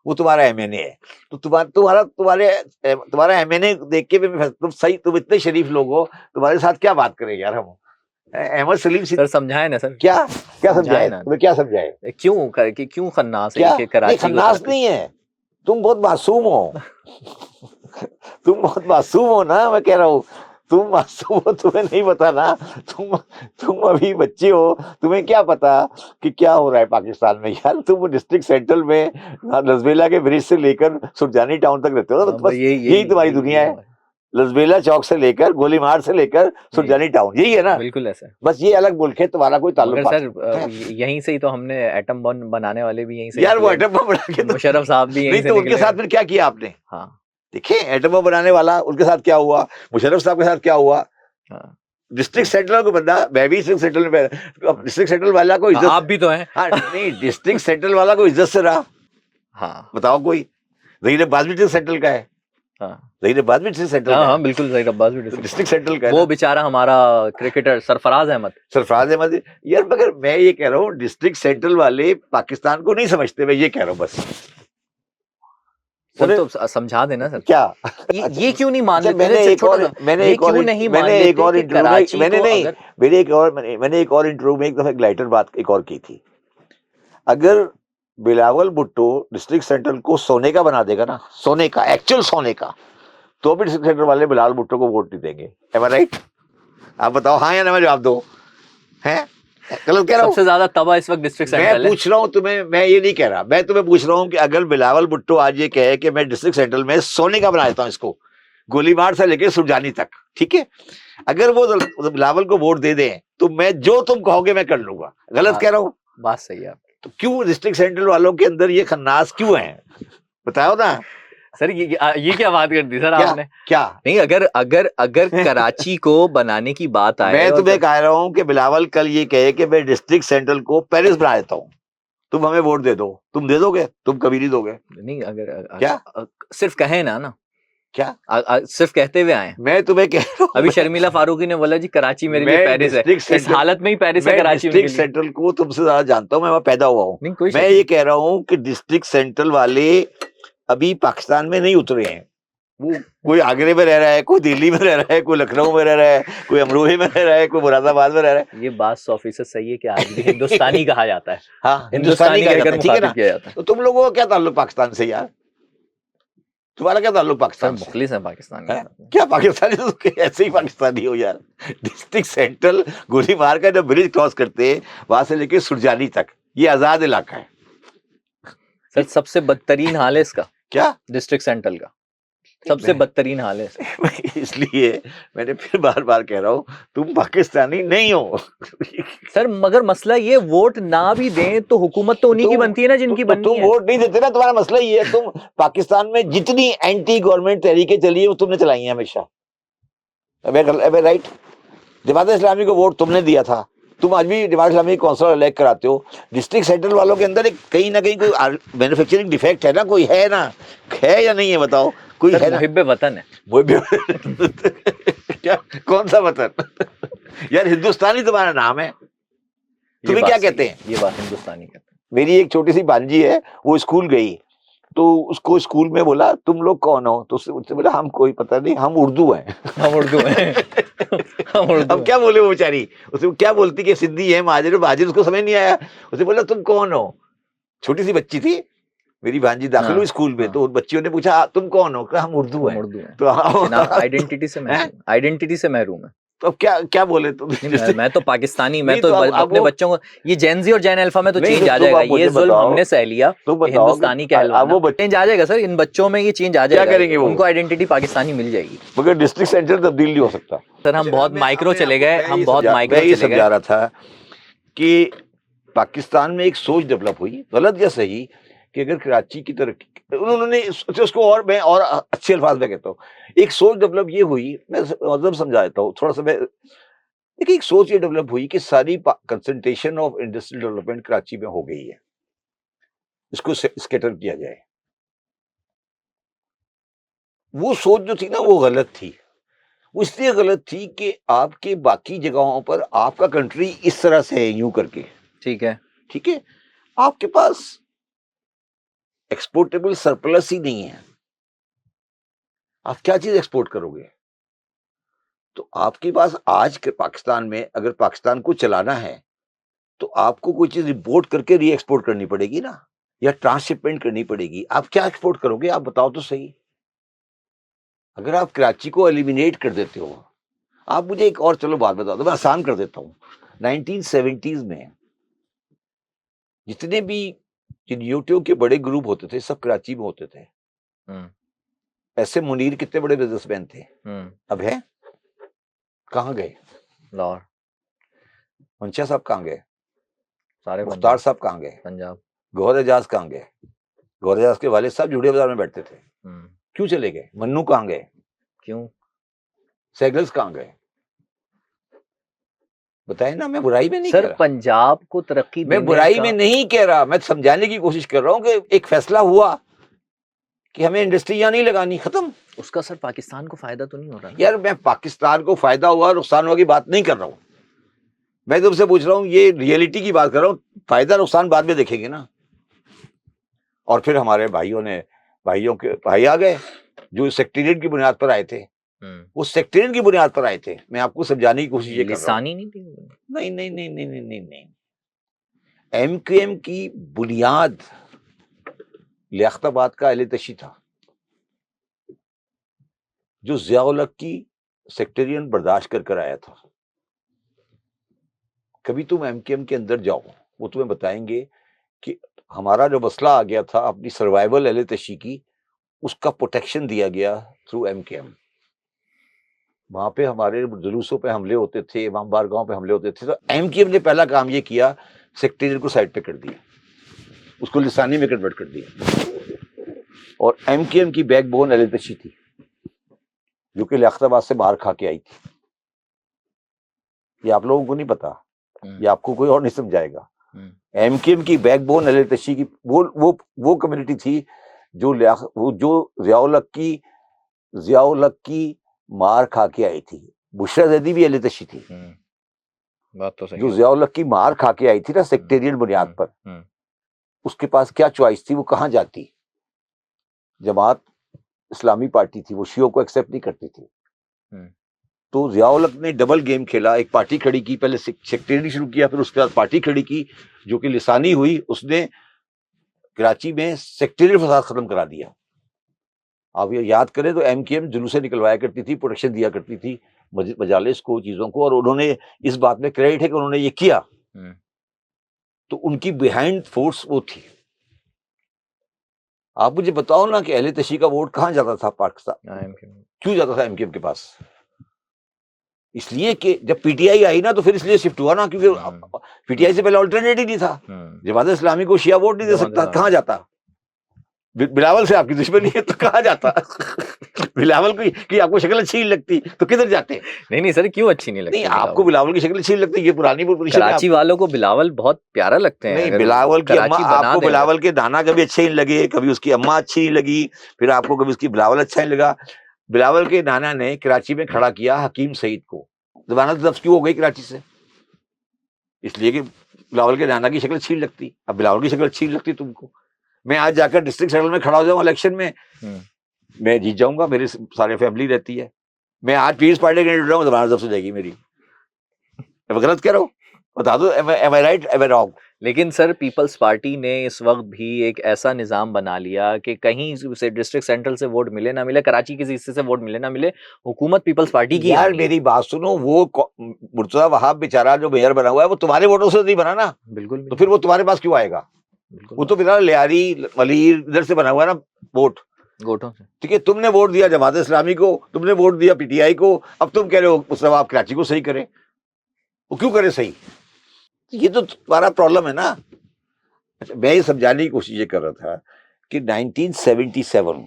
वो तुम्हारा एमएनए है। तो तुम्हारा एमएनए देख के भी तुम सही, तुम इतने शरीफ लोग हो, तुम्हारे साथ क्या बात करें यार हम। अहमद सलीम सर समझाए ना सर। क्या क्या समझाए ना, तुम्हें, क्या समझाए? क्यों खन्नास है क्या कि कराची को खन्नास तरक्की? नहीं है, तुम बहुत मासूम हो। तुम बहुत मासूम हो ना, मैं कह रहा हूँ तुम मासूम हो, तुम्हें नहीं पता ना। तुम अभी बच्चे हो, तुम्हें क्या पता कि क्या हो रहा है पाकिस्तान में यार। तुम डिस्ट्रिक्ट सेंट्रल में लसबेला के ब्रिज से लेकर सुरजानी टाउन तक रहते हो ना, बस यही तुम्हारी दुनिया है। लसबेला चौक से लेकर गोलीमार से लेकर सुरजानी टाउन, यही है ना। बिल्कुल ऐसा। बस ये अलग मुल्क है, तुम्हारा कोई ताल्लुक सर यहीं से ही तो हमने एटम बम बनाने वाले भी यहीं से यार। वो एटम बम बना के मुशर्रफ साहब भी यहीं से तो उनके साथ फिर क्या किया आपने? हाँ देखिए एटम बम बनाने वाला, उनके साथ क्या हुआ, मुशर्रफ साहब के साथ क्या हुआ। हाँ। डिस्ट्रिक्ट सेंट्रल को बंदा, मैं भी डिस्ट्रिक्ट सेंट्रल में, डिस्ट्रिक्ट सेंट्रल वाला को इज्जत, आप भी तो हैं। हाँ नहीं, डिस्ट्रिक्ट सेंट्रल वाला को इज्जत से रहा। हाँ बताओ कोई। ज़हीर अब्बास भी डिस्ट्रिक्ट सेंट्रल का है। हाँ ज़हीर अब्बास भी डिस्ट्रिक्ट सेंट्रल का है। हाँ बिल्कुल ज़हीर अब्बास भी डिस्ट्रिक्ट सेंट्रल का है। वो बेचारा हमारा क्रिकेटर सरफराज अहमद यार, मगर मैं ये कह रहा हूँ डिस्ट्रिक्ट सेंट्रल वाले पाकिस्तान को नहीं समझते, मैं ये कह रहा हूँ बस। तो समझा देना सर। क्या ये क्यों नहीं मान लेते? मैंने एक और इंटरव्यू में एक दफा ग्लाइटर बात एक और की थी। अगर बिलावल भुट्टो डिस्ट्रिक्ट सेंट्रल को सोने का बना देगा ना, सोने का, एक्चुअल सोने का, तो भी डिस्ट्रिक्ट सेंटर वाले बिलावल भुट्टो को वोट नहीं देंगे। M I right? आप बताओ हाँ या ना, मैं जवाब दो। हैं? गलत कह रहा हूँ? सबसे ज्यादा तबाह इस वक्त डिस्ट्रिक्ट मैं सेंट्रल है। पूछ रहा हूँ तुम्हें, मैं ये नहीं कह रहा, मैं तुम्हें पूछ रहा हूँ कि अगर बिलावल भुट्टो आज ये कहे कि मैं डिस्ट्रिक्ट सेंट्रल में सोने का बना देता हूँ इसको, गोलीबार से लेकर सुरजानी तक, ठीक है, अगर वो बिलावल को वोट दे दें तो मैं जो तुम कहोगे मैं कर लूंगा। गलत कह रहा हूँ? बात सही है आपकी। तो क्यों डिस्ट्रिक्ट सेंट्रल वालों के अंदर ये खन्नास क्यों है, बताओ ना। सर ये क्या बात कर दी सर क्या आपने? क्या नहीं, अगर अगर अगर कराची को बनाने की बात आए, मैं और तुम्हें कह रहा हूँ कि बिलावल कल ये कहे कि मैं डिस्ट्रिक्ट सेंट्रल को पेरिस बना देता हूँ, तुम हमें वोट दे दो, तुम दे दोगे? तुम कभी नहीं दोगे। नहीं, अगर क्या? सिर्फ कहे ना क्या सिर्फ कहते हुए आए। मैं तुम्हें कह रहा हूँ, अभी शर्मिला फारूकी ने बोला जी कराची मेरे लिए मैं पेरिस है। डिस्ट्रिक्ट इस सेंट्रल, हालत में ही पेरिस है मैं कराची उनके डिस्ट्रिक्ट लिए। सेंट्रल को तुमसे ज्यादा जानता हूँ, मैं वहां पैदा हुआ हूँ। नहीं, कोई मैं शक ये नहीं। कह रहा हूँ कि डिस्ट्रिक्ट सेंट्रल वाले अभी पाकिस्तान में नहीं उतरे हैं। वो कोई आगरे में रह रहा है, कोई दिल्ली में रह रहा है, कोई लखनऊ में रह रहा है, कोई अमरोही में रह रहा है, कोई मुरादाबाद में रह रहा है। ये बात 100% सही है कि आज भी हिंदुस्तानी कहा जाता है। हाँ, हिंदुस्तानी कहा कहकर जाता है, ठीक है मुखातिब ना। किया जाता है। तो तुम लोगों का क्या ताल्लुक पाकिस्तान से यार? तुम्हारा क्या ताल्लुक सर पाकिस्तान से? मुखलिस है पाकिस्तान है? के। क्या पाकिस्तानी? तो ऐसे ही पाकिस्तानी हो यार। डिस्ट्रिक्ट सेंट्रल गोली मार का जब ब्रिज क्रॉस करते हैं वहां से लेके सुरजानी तक, ये आजाद इलाका है। सर सबसे बदतरीन हाल है इसका, क्या? डिस्ट्रिक्ट सेंट्रल का सबसे बदतरीन हाल है इसका। इसलिए मैंने फिर बार बार कह रहा हूँ तुम पाकिस्तानी नहीं हो। सर मगर मसला ये, वोट ना भी दें तो हुकूमत तो उन्हीं की बनती है ना जिनकी बननी तुम है। वोट नहीं देते ना, तुम्हारा मसला ये है। तुम पाकिस्तान में जितनी एंटी गवर्नमेंट तहरीकें चली है वो तुमने चलाई हैं हमेशा। अबे राइट, जमात इस्लामी को वोट तुमने दिया था, तुम आज भी जमात इस्लामी कौंसिलर इलेक्ट कराते हो। डिस्ट्रिक्ट सेंट्रल वालों के अंदर एक कहीं ना कहीं कोई मैन्युफैक्चरिंग डिफेक्ट है ना, कोई है ना, है या नहीं है बताओ? कोई सर है ना? मुहिब्बे वतन है। वो भी क्या, कौन सा वतन? यार हिंदुस्तानी तुम्हारा नाम है, तुम्हें क्या कहते हैं? ये बात हिंदुस्तानी कहते हैं। मेरी एक छोटी सी भांजी है, वो स्कूल गई तो उसको स्कूल में बोला तुम लोग कौन हो, तो उससे बोला हम कोई पता नहीं, हम उर्दू हैं। हम उर्दू हैं। हम उर्दू अब क्या बोले वो बेचारी, उसे क्या बोलती कि सिंधी है, महाजिर महाजिर, उसको समझ नहीं आया। उसे बोला तुम कौन हो, छोटी सी बच्ची थी मेरी भांजी, दाखिल हुई स्कूल में, तो बच्चियों ने पूछा तुम कौन हो, कहा हम उर्दू हैं। तो आइडेंटिटी से महरूम है। तो अब क्या क्या बोले तुम? मैं तो पाकिस्तानी, मैं नहीं, तो तो अपने बच्चों को, ये जेनजी और जेन अल्फा में तो नहीं, चेंज आ तुम जाएगा। आप मुझे ये जुल्म बताओ, हमने सह लिया, तुम बताओ हिंदुस्तानी कि कहलवाना, वो चेंज आ जाएगा सर इन बच्चों में, ये चेंज आ जाएगा। क्या करेंगे वो? उनको आइडेंटिटी पाकिस्तानी मिल जाएगी। मगर डिस्ट्रिक्ट सेंटर तब्दील नहीं हो सकता। सर हम बहुत माइक्रो चले गए, हम बहुत माइक्रो मैं ये चले समझा गए। रहा था कि पाकिस्तान में एक सोच डेवलप हुई, गलत या सही, कि अगर कराची की तरक्की, उन्होंने उसको, और मैं और अच्छे अल्फाज में कहता हूँ, एक सोच डेवलप ये हुई, मैं मतलब समझा देता हूँ थोड़ा सा। मैं देखिए, एक सोच ये डेवलप हुई कि सारी concentration of industrial development Karachi में हो गई है, इसको स्कैटर किया जाए। वो सोच जो थी ना वो गलत थी। वो इसलिए गलत थी कि आपके बाकी जगहों पर आपका कंट्री इस तरह से है, यूं करके, ठीक है, ठीक है, आपके पास एक्सपोर्टेबल सरप्लस ही नहीं है। आप क्या चीज एक्सपोर्ट करोगे? तो आपके पास आज के पाकिस्तान में अगर पाकिस्तान को चलाना है तो आपको कोई चीज इंपोर्ट करके री एक्सपोर्ट करनी पड़ेगी ना, या ट्रांसशिपमेंट करनी पड़ेगी। आप क्या एक्सपोर्ट करोगे, आप बताओ तो सही। अगर आप कराची को एलिमिनेट कर देते हो, आप मुझे एक और चलो बात बता दो, मैं आसान कर देता हूँ। 1970s में जितने भी जिन यूट्यूब के बड़े ग्रुप होते थे सब कराची में होते थे। ऐसे मुनीर कितने बड़े बिजनेसमैन थे, अब है कहाँ गए? लाहौर। मंशा साहब कहाँ गए? सारे मुख्तार साहब कहाँ गए? पंजाब। गौहर एजाज कहाँ गए? गौहर एजाज के वालिद साहब जूड़े बाजार में बैठते थे, क्यों चले गए? मन्नू कहाँ गए? क्यों? सैगल्स कहाँ गए? बताए ना, मैं बुराई में नहीं सर कह रहा। पंजाब को तरक्की मैं बुराई में नहीं कह रहा, मैं समझाने की कोशिश कर रहा हूँ कि एक फैसला हुआ कि हमें इंडस्ट्री यहाँ नहीं लगानी, खत्म। उसका सर पाकिस्तान को फायदा तो नहीं हो रहा यार मैं पाकिस्तान को फायदा हुआ नुकसान हुआ की बात नहीं कर रहा हूँ, मैं तुमसे पूछ रहा हूँ, ये रियलिटी की बात कर रहा हूँ। फायदा नुकसान बाद में देखेंगे ना। और फिर हमारे भाइयों के भाई आ गए जो सेक्रेटेरिएट की बुनियाद पर आए थे, वो सेक्रेटेरिएट की बुनियाद पर आए थे। मैं आपको समझाने की कोशिश ये कर रहा हूं। नहीं नहीं नहीं नहीं नहीं नहीं नहीं, एमक्यूएम की बुनियाद लियाकताबाद का अहले तशी था। जो ज़िया-उल हक की सेक्टेरियन बर्दाश्त कर आया था। कभी तुम एमकेएम के अंदर जाओ, वो तुम्हें बताएंगे कि हमारा जो मसला आ गया था अपनी सर्वाइवल अहले तशी की, उसका प्रोटेक्शन दिया गया थ्रू एमकेएम। वहां पे हमारे जुलूसों पे हमले होते थे, इमाम बारगाहों पे हमले होते थे, तो एमकेएम ने पहला काम ये किया, सेक्टेरियन को साइड पे कर दिया, उसको लिसानी में कन्वर्ट कर दिया। और एमकेएम की बैकबोन अहले तशी थी, जो कि लियाकताबाद से बाहर खा के आई थी। ये आप लोगों को नहीं पता, ये आपको कोई और नहीं समझाएगा। एमकेएम की बैकबोन अहले तशी की वो कम्युनिटी थी जो ज़िया-उल हक की मार खा के आई थी। बुशरा ज़ैदी भी अहले तशी थी। बात तो सही जो है। ज़िया-उल हक की मार खा के आई थी ना सेक्टेरियन बुनियाद पर, उसके पास क्या चॉइस थी, वो कहाँ जाती? जमात इस्लामी पार्टी थी, वो शियों को एक्सेप्ट नहीं करती थी। तो ज़िया-उल हक ने डबल गेम खेला, एक पार्टी खड़ी की, पहले सेक्टेरियन शुरू किया, फिर उसके बाद पार्टी खड़ी की, जो कि लिसानी हुई। उसने कराची में सेक्टेरियन फसाद खत्म करा दिया। आप ये याद करें तो एमकेएम जुलूसे निकलवाया करती थी, प्रोटेक्शन दिया करती थी मजालिस को, चीजों को, और उन्होंने इस बात में क्रेडिट है कि उन्होंने ये किया। तो उनकी बिहाइंड फोर्स वो थी। आप मुझे बताओ ना कि अहले तशी का वोट कहाँ जाता था पाकिस्तान, क्यों जाता था एमकेएम के पास? इसलिए कि जब पीटीआई आई ना, तो फिर इसलिए शिफ्ट हुआ ना, क्योंकि पीटीआई से पहले ऑल्टरनेट ही नहीं था। जमात इस्लामी को शिया वोट नहीं दे सकता, कहाँ जाता? बिलावल से आपकी दुश्मनी है तो कहाँ जाता? बिलावल की आपको शक्ल अच्छी नहीं लगती तो किधर जाते? नहीं सर, क्यों अच्छी नहीं लगती? नहीं, आपको बिलावल की शक्ल अच्छी नहीं लगती, ये पुरानी पोजीशन है। कराची वालों को बिलावल बहुत प्यारा लगते हैं। नहीं, बिलावल की अम्मा, आपको बिलावल के दाना कभी अच्छे नहीं लगे, कभी उसकी अम्मा अच्छी नहीं लगी, फिर आपको कभी उसकी बिलावल अच्छा नहीं लगा। बिलावल के नाना ने कराची में खड़ा किया हकीम सईद को। जमानत जब्त क्यों हो गई कराची से? इसलिए कि बिलावल के नाना की शक्ल अच्छी लगती। अब बिलावल की शक्ल अच्छी लगती तुमको। मैं आज जाकर डिस्ट्रिक्ट सेटल में खड़ा हो जाऊँ इलेक्शन में, मैं जीत जाऊंगा, मेरे सारे फैमिली रहती है। मैं आज पीस पार्टी कैंडिडेट रहूं, जमानत जब्त हो जाएगी मेरी। मैं गलत कह रहा हूँ? बता दो, am I right, am I wrong? लेकिन सर, पीपल्स पार्टी ने इस वक्त भी एक ऐसा निजाम बना लिया कि कहीं से डिस्ट्रिक्ट सेंट्रल से वोट मिले ना मिले, कराची किसी हिस्से से वोट मिले ना मिले, हुकूमत पीपल्स पार्टी की। यार मेरी बात सुनो, वो मुर्तजा वहाब बेचारा जो मेयर बना हुआ है, वो तुम्हारे वोटों से नहीं बना ना। बिल्कुल। तो फिर वो तुम्हारे पास क्यों आएगा? वो तो बेचारा लियारी मलीर इधर से बना हुआ है ना, वोट गोटों से। ठीक है, तुमने वोट दिया जमात इस्लामी को, तुमने वोट दिया पीटीआई को, अब तुम कह रहे हो मुस्तफा आप कराची को सही करें। वो क्यों करे सही? ये तो तुम्हारा प्रॉब्लम है ना। अच्छा, मैं ये समझाने की कोशिश ये कर रहा था कि 1977,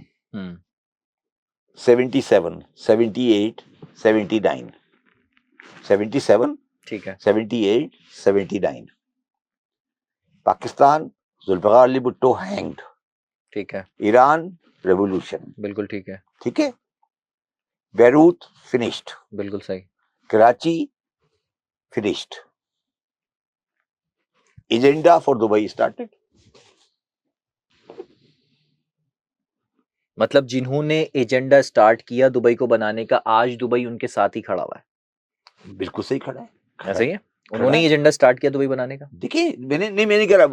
77, 78, 79, 77, ठीक है, 78, 79, पाकिस्तान जुल्फिकार अली भुट्टो हैंग्ड, ठीक है, ईरान रेवोल्यूशन, बिल्कुल ठीक है, ठीक है, बैरूत फिनिश्ड, बिल्कुल सही, Karachi finished, agenda for Dubai started. मतलब जिन्होंने एजेंडा स्टार्ट किया दुबई को बनाने का, आज दुबई उनके साथ ही खड़ा हुआ है। बिल्कुल सही खड़ा है, ऐसा ही है, उन्होंने एजेंडा स्टार्ट किया दुबई बनाने का। देखिए, मैं नहीं कह रहा,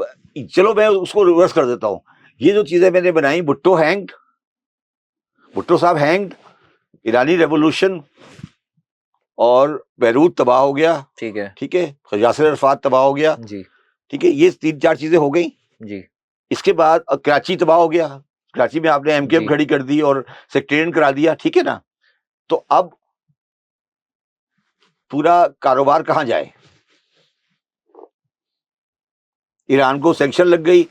चलो मैं उसको रिवर्स कर देता हूं। ये जो चीजें मैंने बनाई, भुट्टो हैंग्ड, भुट्टो साहब हैंग्ड, ईरानी रेवोल्यूशन, और बैरूत तबाह हो गया, ठीक है, ठीक है, यासिर अरफात तबाह हो गया जी, ठीक है, ये 3-4 चीजें हो गई जी। इसके बाद कराची तबाह हो गया, कराची में आपने एमकेएम खड़ी कर दी और सेक्टेरियन करा दिया, ठीक है ना। तो अब पूरा कारोबार कहां जाए? ईरान को सैंक्शन लग गई,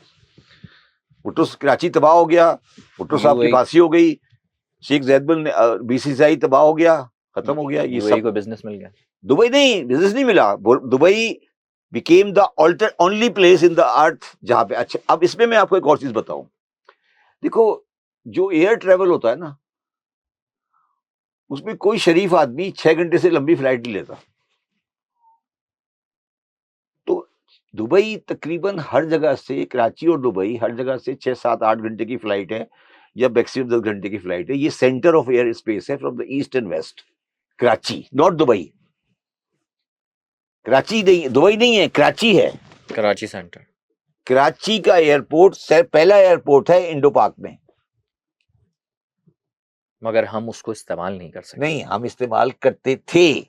भुट्टो कराची तबाह हो गया, भुट्टो साहब की फांसी हो गई, शेख जैद बिन बीसीसीआई तबाह हो गया, खत्म हो गया। ये सब को बिजनेस मिल गया। दुबई नहीं, बिजनेस नहीं मिला, Dubai became the only place in the earth जहां पे। अच्छा, अब इसमें मैं आपको एक और चीज बताऊं। देखो, जो एयर ट्रेवल होता है ना, उसमें कोई शरीफ आदमी 6 घंटे से लंबी फ्लाइट नहीं लेता। तो दुबई तकरीबन हर जगह से, कराची और दुबई हर जगह से 6, 7, 8 घंटे की फ्लाइट है, या मैक्सिमम 10 घंटे की फ्लाइट है। ये सेंटर ऑफ एयर स्पेस है from the east and west. Karachi, not Dubai. Karachi नहीं, दुबई नहीं है, कराची है, कराची सेंटर। कराची का एयरपोर्ट पहला एयरपोर्ट है इंडो पाक में। मगर हम उसको इस्तेमाल नहीं कर सकते। नहीं, हम इस्तेमाल करते थे।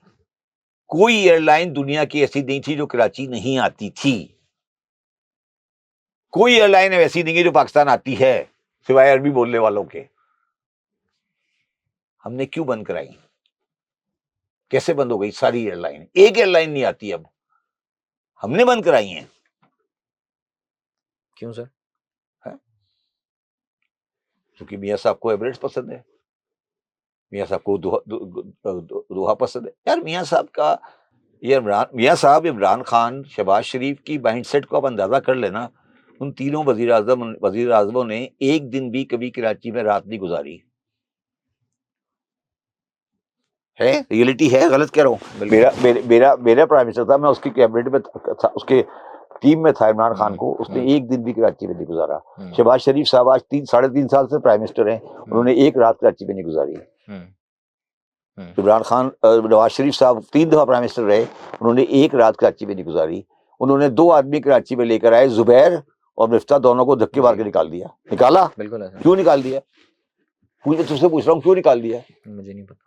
कोई एयरलाइन दुनिया की ऐसी नहीं थी जो कराची नहीं आती थी। कोई एयरलाइन ऐसी नहीं है जो पाकिस्तान आती है, सिवाय अरबी बोलने वालों के। हमने क्यों बंद कराई? कैसे बंद हो गई सारी एयरलाइन? एक एयरलाइन नहीं आती अब, हमने बंद कराई है। क्यों सर? क्योंकि मियाँ साहब को एवरेस्ट पसंद है, मियाँ साहब को दोहा पसंद है। यार मियाँ साहब का ये मियाँ साहब, इमरान खान, शहबाज शरीफ की माइंडसेट को आप अंदाजा कर लेना। उन तीनों वजीर आजमों ने एक दिन भी कभी कराची में रात नहीं गुजारी है। रियलिटी है, गलत कह रहा हूँ? मेरा प्राइम मिनिस्टर था, मैं उसकी कैबिनेट में था, उसके टीम में था इमरान खान को, उसने एक दिन भी कराची में नहीं गुजारा। शहबाज शरीफ साहब आज 3-3.5 साल से प्राइम मिनिस्टर हैं, उन्होंने एक रात कराची में नहीं गुजारी। इमरान खान, नवाज शरीफ साहब 3 दफा प्राइम मिनिस्टर रहे, उन्होंने एक रात कराची में नहीं गुजारी। उन्होंने 2 आदमी कराची में लेकर आए, जुबैर और मिफ्ता, दोनों को धक्के मार के निकाल दिया। निकाला? बिल्कुल। क्यों निकाल दिया? तुझसे पूछ रहा हूँ, क्यों निकाल दिया? मुझे नहीं पता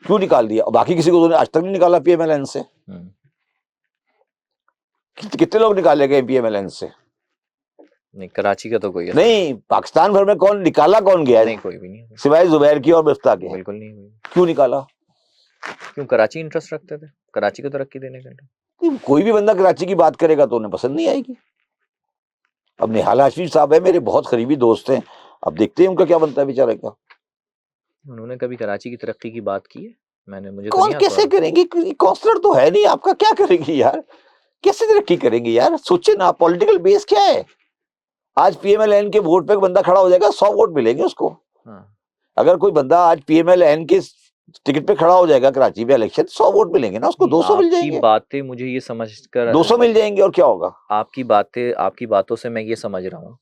क्यों निकाल दिया। और बाकी किसी को आज तक नहीं निकाला पीएमएलएन से। कितने लोग निकाले गए पीएमएलएन से? नहीं, कराची का तो कोई नहीं, पाकिस्तान भर में कौन निकाला, कौन गया? नहीं, कोई भी नहीं, सिवाय जुबैर की और मिफ्ता के। बिल्कुल नहीं। क्यों निकाला? क्यों? कराची इंटरेस्ट रखते थे कराची को तरक्की देने के लिए। कोई भी बंदा कराची की बात करेगा तो उन्हें पसंद नहीं आएगी। अब निहाल हाशमी साहब है, मेरे बहुत करीबी दोस्त हैं, अब देखते हैं उनका क्या बनता है बेचारे का। उन्होंने कभी कराची की तरक्की की बात की है? मुझे कौन कैसे करेंगे? काउंसलर तो है नहीं आपका, क्या करेंगी यार? कैसे तरक्की करेंगे यार? सोचे ना, पॉलिटिकल बेस क्या है? आज पीएमएलएन के वोट पे बंदा खड़ा हो जाएगा, 100 वोट मिलेंगे उसको। अगर कोई बंदा आज पीएमएलएन के टिकट पे खड़ा हो जाएगा कराची में इलेक्शन, 100 वोट मिलेंगे ना उसको, 200 मिल जाएंगे। बातें मुझे ये समझकर 200 मिल जाएंगे और क्या होगा? आपकी बातों से मैं ये समझ रहा हूँ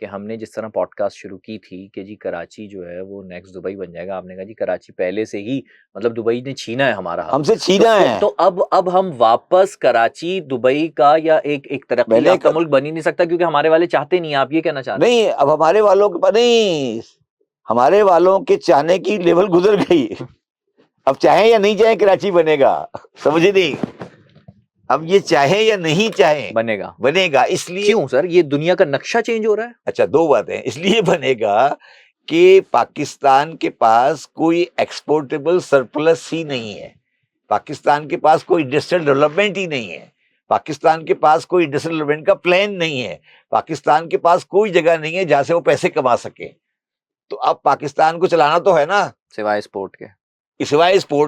कि हमने जिस तरह पॉडकास्ट शुरू की थी कि जी कराची जो है वो नेक्स्ट दुबई बन जाएगा, आपने कहा जी कराची पहले से ही, मतलब दुबई ने छीना है हमारा, हमसे छीना है। तो अब हम वापस कराची दुबई का या एक तरक्की याफ्ता मुल्क बन ही नहीं सकता, क्योंकि हमारे वाले चाहते नहीं। आप ये कहना चाहते? नहीं, अब हमारे वालों के नहीं, हमारे वालों के चाहने की लेवल गुजर गई। अब चाहे या नहीं चाहे कराची बनेगा, समझे नहीं? अब ये चाहे या नहीं चाहे बनेगा। इसलिए क्यों सर, ये दुनिया का नक्शा चेंज हो रहा है? अच्छा, 2 बातें। इसलिए बनेगा कि पाकिस्तान के पास कोई एक्सपोर्टेबल सरप्लस ही नहीं है, पाकिस्तान के पास कोई इंडस्ट्रियल डेवलपमेंट ही नहीं है, पाकिस्तान के पास कोई इंडस्ट्रियल डेवलपमेंट का प्लान नहीं है, पाकिस्तान के पास कोई जगह नहीं है जहां से वो पैसे कमा सके। तो अब पाकिस्तान को चलाना तो है ना, सिवाय स्पोर्ट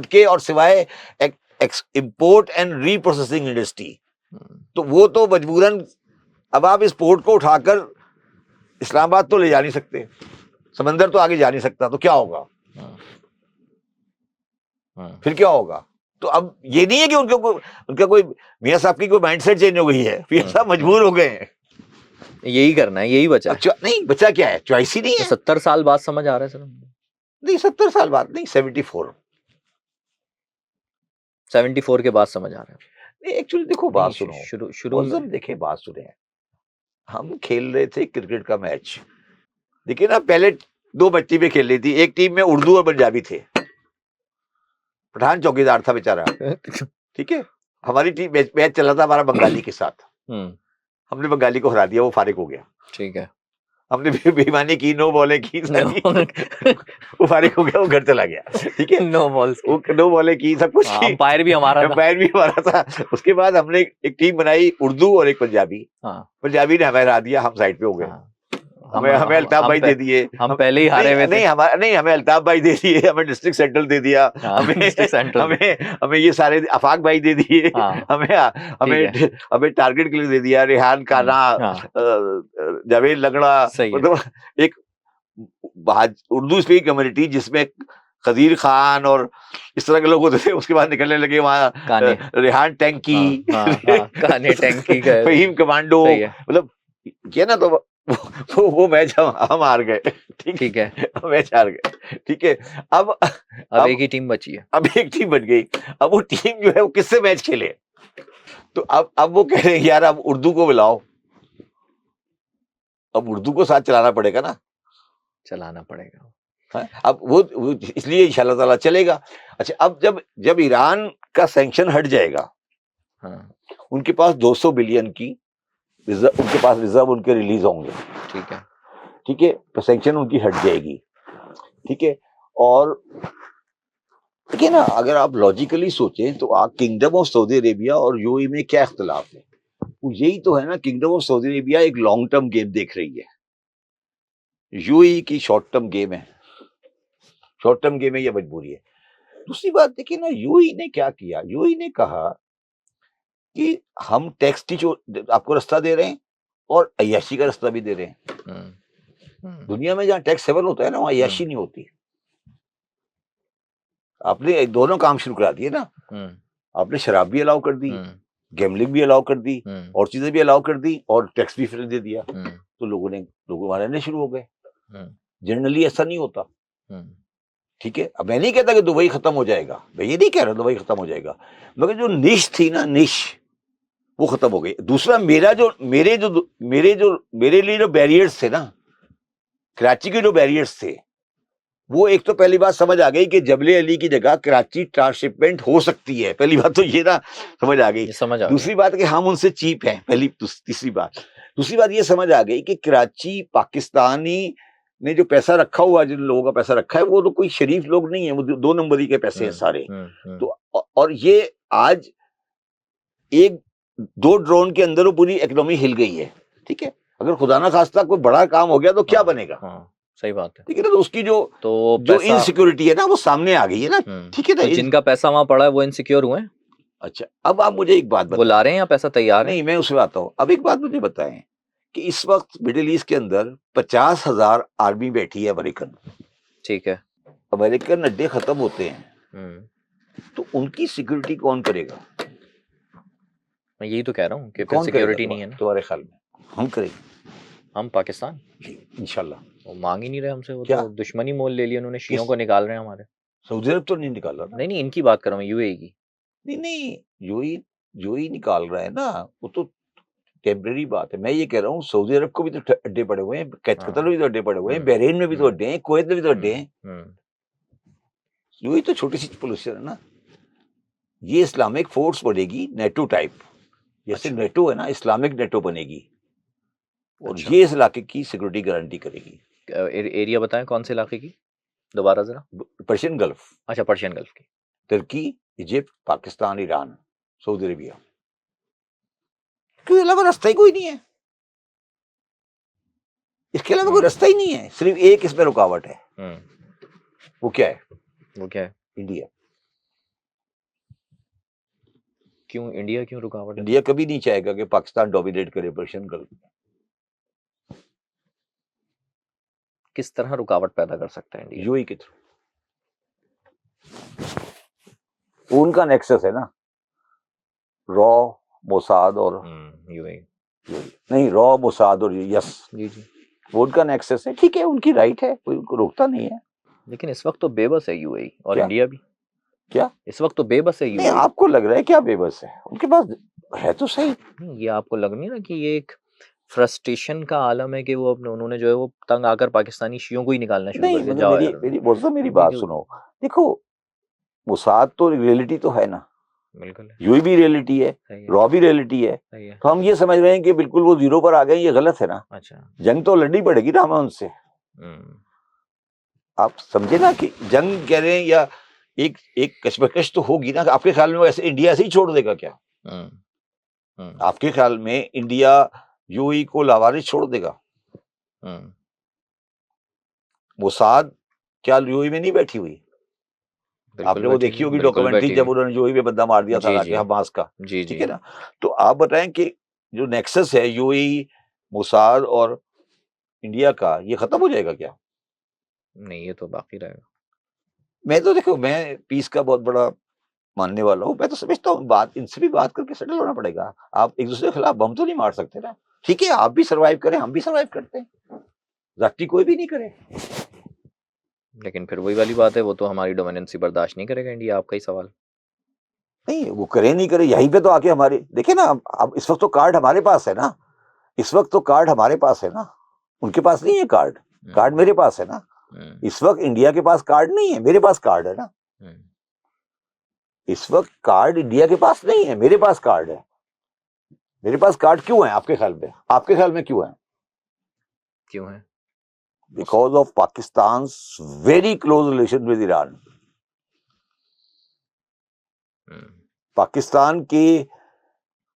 के और सिवाय इंपोर्ट एंड रीप्रोसेसिंग इंडस्ट्री। तो वो तो मजबूरन, अब आप इस पोर्ट को उठाकर इस्लामाबाद तो ले जा नहीं सकते, समंदर तो आगे जा नहीं सकता, तो क्या होगा? फिर क्या होगा? तो अब ये नहीं है कि उनका कोई मियाँ साहब की कोई माइंडसेट चेंज हो गई है, मियाँ साहब मजबूर हो गए हैं, यही करना है, यही बचा है। नहीं, बचा क्या है? चॉइस ही नहीं है। 70 साल बाद समझ आ रहा है सर? नहीं, 70 साल बाद नहीं, 74 के बाद समझ आ रहा है। नहीं, एक्चुअली देखो, बात सुनो, शुरू में देखे, बात सुने। हम खेल रहे थे क्रिकेट का मैच, देखिए ना, पहले 2 टीमें खेल रही थी, एक टीम में उर्दू और पंजाबी थे, पठान चौकीदार था बेचारा, ठीक है। हमारी टीम मैच चला था हमारा बंगाली के साथ, हमने बंगाली को हरा दिया, वो फारिग हो गया, ठीक है। हमने बेईमानी की, 9 बॉलें की, वो फारिग हो गया, वो घर चला गया, ठीक है। 9 बॉलें की, सब कुछ, अंपायर भी हमारा था। उसके बाद हमने एक टीम बनाई, उर्दू और एक पंजाबी। पंजाबी ने हमें हरा दिया, हम साइड पे हो गए। हमें अल्ताफ भाई दे दिए, हम पहले ही हारे हुए थे। नहीं, हमें अल्ताफ भाई दे दिए, हमें डिस्ट्रिक्ट सेंट्रल दे दिया, हमें ये सारे आफाक भाई दे दिए, हमें टारगेट के लिए दे दिया, रेहान काना, जावेद लगड़ा, मतलब एक उर्दू स्पीकिंग कम्युनिटी जिसमें खजीर खान और इस तरह के लोग होते थे। उसके बाद निकलने लगे वहाँ रेहान टैंकी, फहीम कमांडो, मतलब किया ना, तो वो मैच हम हार गए, ठीक है, मैच हार गए, ठीक है। अब एक ही टीम बची है, अब एक टीम बच गई। अब वो टीम जो है वो किससे मैच खेले? तो अब वो कह रहे हैं यार अब उर्दू को बुलाओ, अब उर्दू को साथ चलाना पड़ेगा ना, चलाना पड़ेगा। अब वो इसलिए इंशाल्लाह ताला चलेगा। अच्छा, अब जब ईरान का सैंक्शन हट जाएगा, हाँ, उनके पास 200 बिलियन की रिजर्व, उनके पास रिजर्व उनके रिलीज होंगे। ठीक है। ठीक है, तो सैंक्शन उनकी हट जाएगी। ठीक है, और देखिए ना, अगर आप लॉजिकली सोचें तो किंगडम ऑफ सऊदी अरेबिया और यूएई में क्या इख्तिलाफ है? वो यही तो है ना, किंगडम ऑफ सऊदी अरेबिया एक लॉन्ग टर्म गेम देख रही है, यूएई की शॉर्ट टर्म गेम है। शॉर्ट टर्म गेम है, ये मजबूरी है। दूसरी बात देखिए ना, यूएई ने क्या किया, यूएई ने कहा कि हम टैक्स की जो आपको रास्ता दे रहे हैं और अय्याशी का रास्ता भी दे रहे हैं। दुनिया में जहाँ टैक्स हेवन होता है ना, वहाँ अय्याशी नहीं होती। आपने दोनों काम शुरू करा दिए ना, आपने शराब भी अलाउ कर दी, गैम्बलिंग भी अलाउ कर दी, और चीजें भी अलाउ कर दी, और टैक्स भी फ्री दे दिया। तो लोग मारने शुरू हो गए। जनरली ऐसा नहीं होता। ठीक है, अब मैं नहीं कहता कि दुबई खत्म हो जाएगा, मैं ये नहीं कह रहा दुबई खत्म हो जाएगा, मगर जो निश थी ना, निश, वो खत्म हो गई। दूसरा, मेरे लिए जो बैरियर्स थे ना, कराची के जो बैरियर्स थे, वो एक तो पहली बात समझ आ गई कि जबले अली की जगह कराची ट्रांसशिपमेंट हो सकती है। पहली बात तो ये ना समझ आ गई। दूसरी बात कि हम उनसे चीप हैं, तीसरी बात ये समझ आ गई कि कराची पाकिस्तानी ने जो पैसा रखा हुआ, जिन लोगों का पैसा रखा है, वो तो कोई शरीफ लोग नहीं है, वो 2 नंबरी के पैसे हैं सारे। तो और ये आज 1-2 ड्रोन के अंदर वो पूरी इकोनॉमी हिल गई है। ठीक है, अगर खुदा ना खास्ता कोई बड़ा काम हो गया तो क्या बनेगा? सही बात है। ठीक है ना, तो उसकी जो इनसिक्योरिटी है ना, वो सामने आ गई है ना। ठीक है ना, तो जिनका पैसा वहां पड़ा है वो इनसिक्योर हुए हैं। अच्छा, अब आप मुझे एक बात बताएं, वो ला रहे हैं या पैसा तैयार है? नहीं, मैं उसमें आता हूँ। अब एक बात मुझे बताएं कि इस वक्त मिडिल ईस्ट के अंदर 50,000 आर्मी बैठी है अमेरिकन। ठीक है, अमेरिकन अड्डे खत्म होते हैं, तो उनकी सिक्योरिटी कौन करेगा? मैं यही तो कह रहा हूँ कि फिर सिक्योरिटी नहीं है ना। तुम्हारे ख्याल में हम करेंगे? हम पाकिस्तान इंशाल्लाह। वो मांग ही नहीं रहे हमसे, वो तो दुश्मनी मोल ले लिया उन्होंने, शियों को निकाल रहे हैं हमारे। सऊदी अरब तो नहीं निकाला ना। नहीं, इनकी बात कर रहा हूँ, यूएई की। नहीं, यूएई निकाल रहा है ना, वो तो टेम्परेरी बात है। मैं ये कह रहा हूँ, सऊदी अरब को भी तो अड्डे पड़े हुए हैं, कतर में भी तो अड्डे पड़े हुए हैं, बहरीन में भी तो अड्डे हैं, कुवैत में भी तो अड्डे हैं। यूएई तो छोटी सी पोजीशन है ना। ये इस्लामिक फोर्स बनेगी नेटो टाइप, जैसे नेटो है ना, इस्लामिक नेटो बनेगी, और ये इस इलाके की सिक्योरिटी गारंटी करेगी। एरिया बताएं कौन से इलाके की, दोबारा जरा। Persian gulf. अच्छा, पर्शियन गल्फ की। तुर्की, Egypt, Pakistan, Iran, Saudi Arabia, इसके अलावा रास्ता ही कोई नहीं है। इसके अलावा कोई रास्ता ही नहीं है, सिर्फ एक इसमें रुकावट है। वो क्या है? इंडिया। क्यों इंडिया, क्यों रुकावट? इंडिया कभी नहीं चाहेगा कि पाकिस्तान डोमिनेट करे पर्शियन गल्फ। किस तरह रुकावट पैदा कर सकता है इंडिया? यूएई के थ्रू। उनका नेक्सस है ना, रॉ, मोसाद और यूएई। नहीं, रॉ, मोसाद और यस, जी, वो उनका नेक्सस है। ठीक है, उनकी राइट है, कोई उनको रोकता नहीं है। लेकिन इस वक्त तो बेबस है यूएई और इंडिया भी। क्या इस वक्त तो बेबस है यूएई? नहीं, आपको लग रहा है क्या बेबस है? उनके पास है तो सही। ये आपको लग नहीं ना कि ये एक फ्रस्ट्रेशन का आलम है कि वो अपने, उन्होंने जो है वो तंग आकर पाकिस्तानी शियों को ही निकालना शुरू कर दिया। जाओ मेरी बात सुनो। देखो, मोसाद तो रियलिटी तो है ना, बिल्कुल यूएई भी रियलिटी है, रॉ भी रियलिटी है। तो हम ये समझ रहे हैं कि बिल्कुल वो जीरो पर आ गए, ये गलत है ना। अच्छा, जंग तो लड़नी पड़ेगी ना हमें उनसे। आप समझे ना कि जंग कह रहे हैं, या एक कशमकश तो होगी ना। आपके ख्याल में वैसे इंडिया ऐसे ही छोड़ देगा क्या? आपके ख्याल में इंडिया यूएई को लावारिस छोड़ देगा? मोसाद क्या यूएई में नहीं बैठी हुई? आपने वो देखी होगी डॉक्यूमेंट्री, जब उन्होंने यूएई में बंदा मार दिया था हमास का। ठीक है ना, तो आप बताएं कि जो नेक्सस है यूएई, मोसाद और इंडिया का, ये खत्म हो जाएगा क्या? नहीं, ये तो बाकी रहेगा। मैं तो देखो, मैं पीस का बहुत बड़ा मानने वाला हूँ। मैं तो समझता हूँ बात इनसे भी बात करके सेटल होना पड़ेगा। आप एक दूसरे के खिलाफ बम तो नहीं मार सकते ना। ठीक है, आप भी सर्वाइव करें, हम भी सर्वाइव करते हैं, जाति कोई भी नहीं करे। लेकिन फिर वही वाली बात है, वो तो हमारी डोमिनेंसी बर्दाश्त नहीं करेगा इंडिया। आपका ही सवाल नहीं, वो करे नहीं करे, यहीं पे तो आके हमारे देखे ना। अब इस वक्त तो कार्ड हमारे पास है ना, इस वक्त तो कार्ड हमारे पास है ना, उनके पास नहीं है कार्ड। कार्ड मेरे पास है ना। इस वक्त इंडिया के पास कार्ड नहीं है, मेरे पास कार्ड है ना। इस वक्त कार्ड इंडिया के पास नहीं है, मेरे पास कार्ड है। मेरे पास कार्ड क्यों है आपके ख्याल में? आपके ख्याल में क्यों है? क्यों है? Because of Pakistan very close relation with Iran. Pakistan के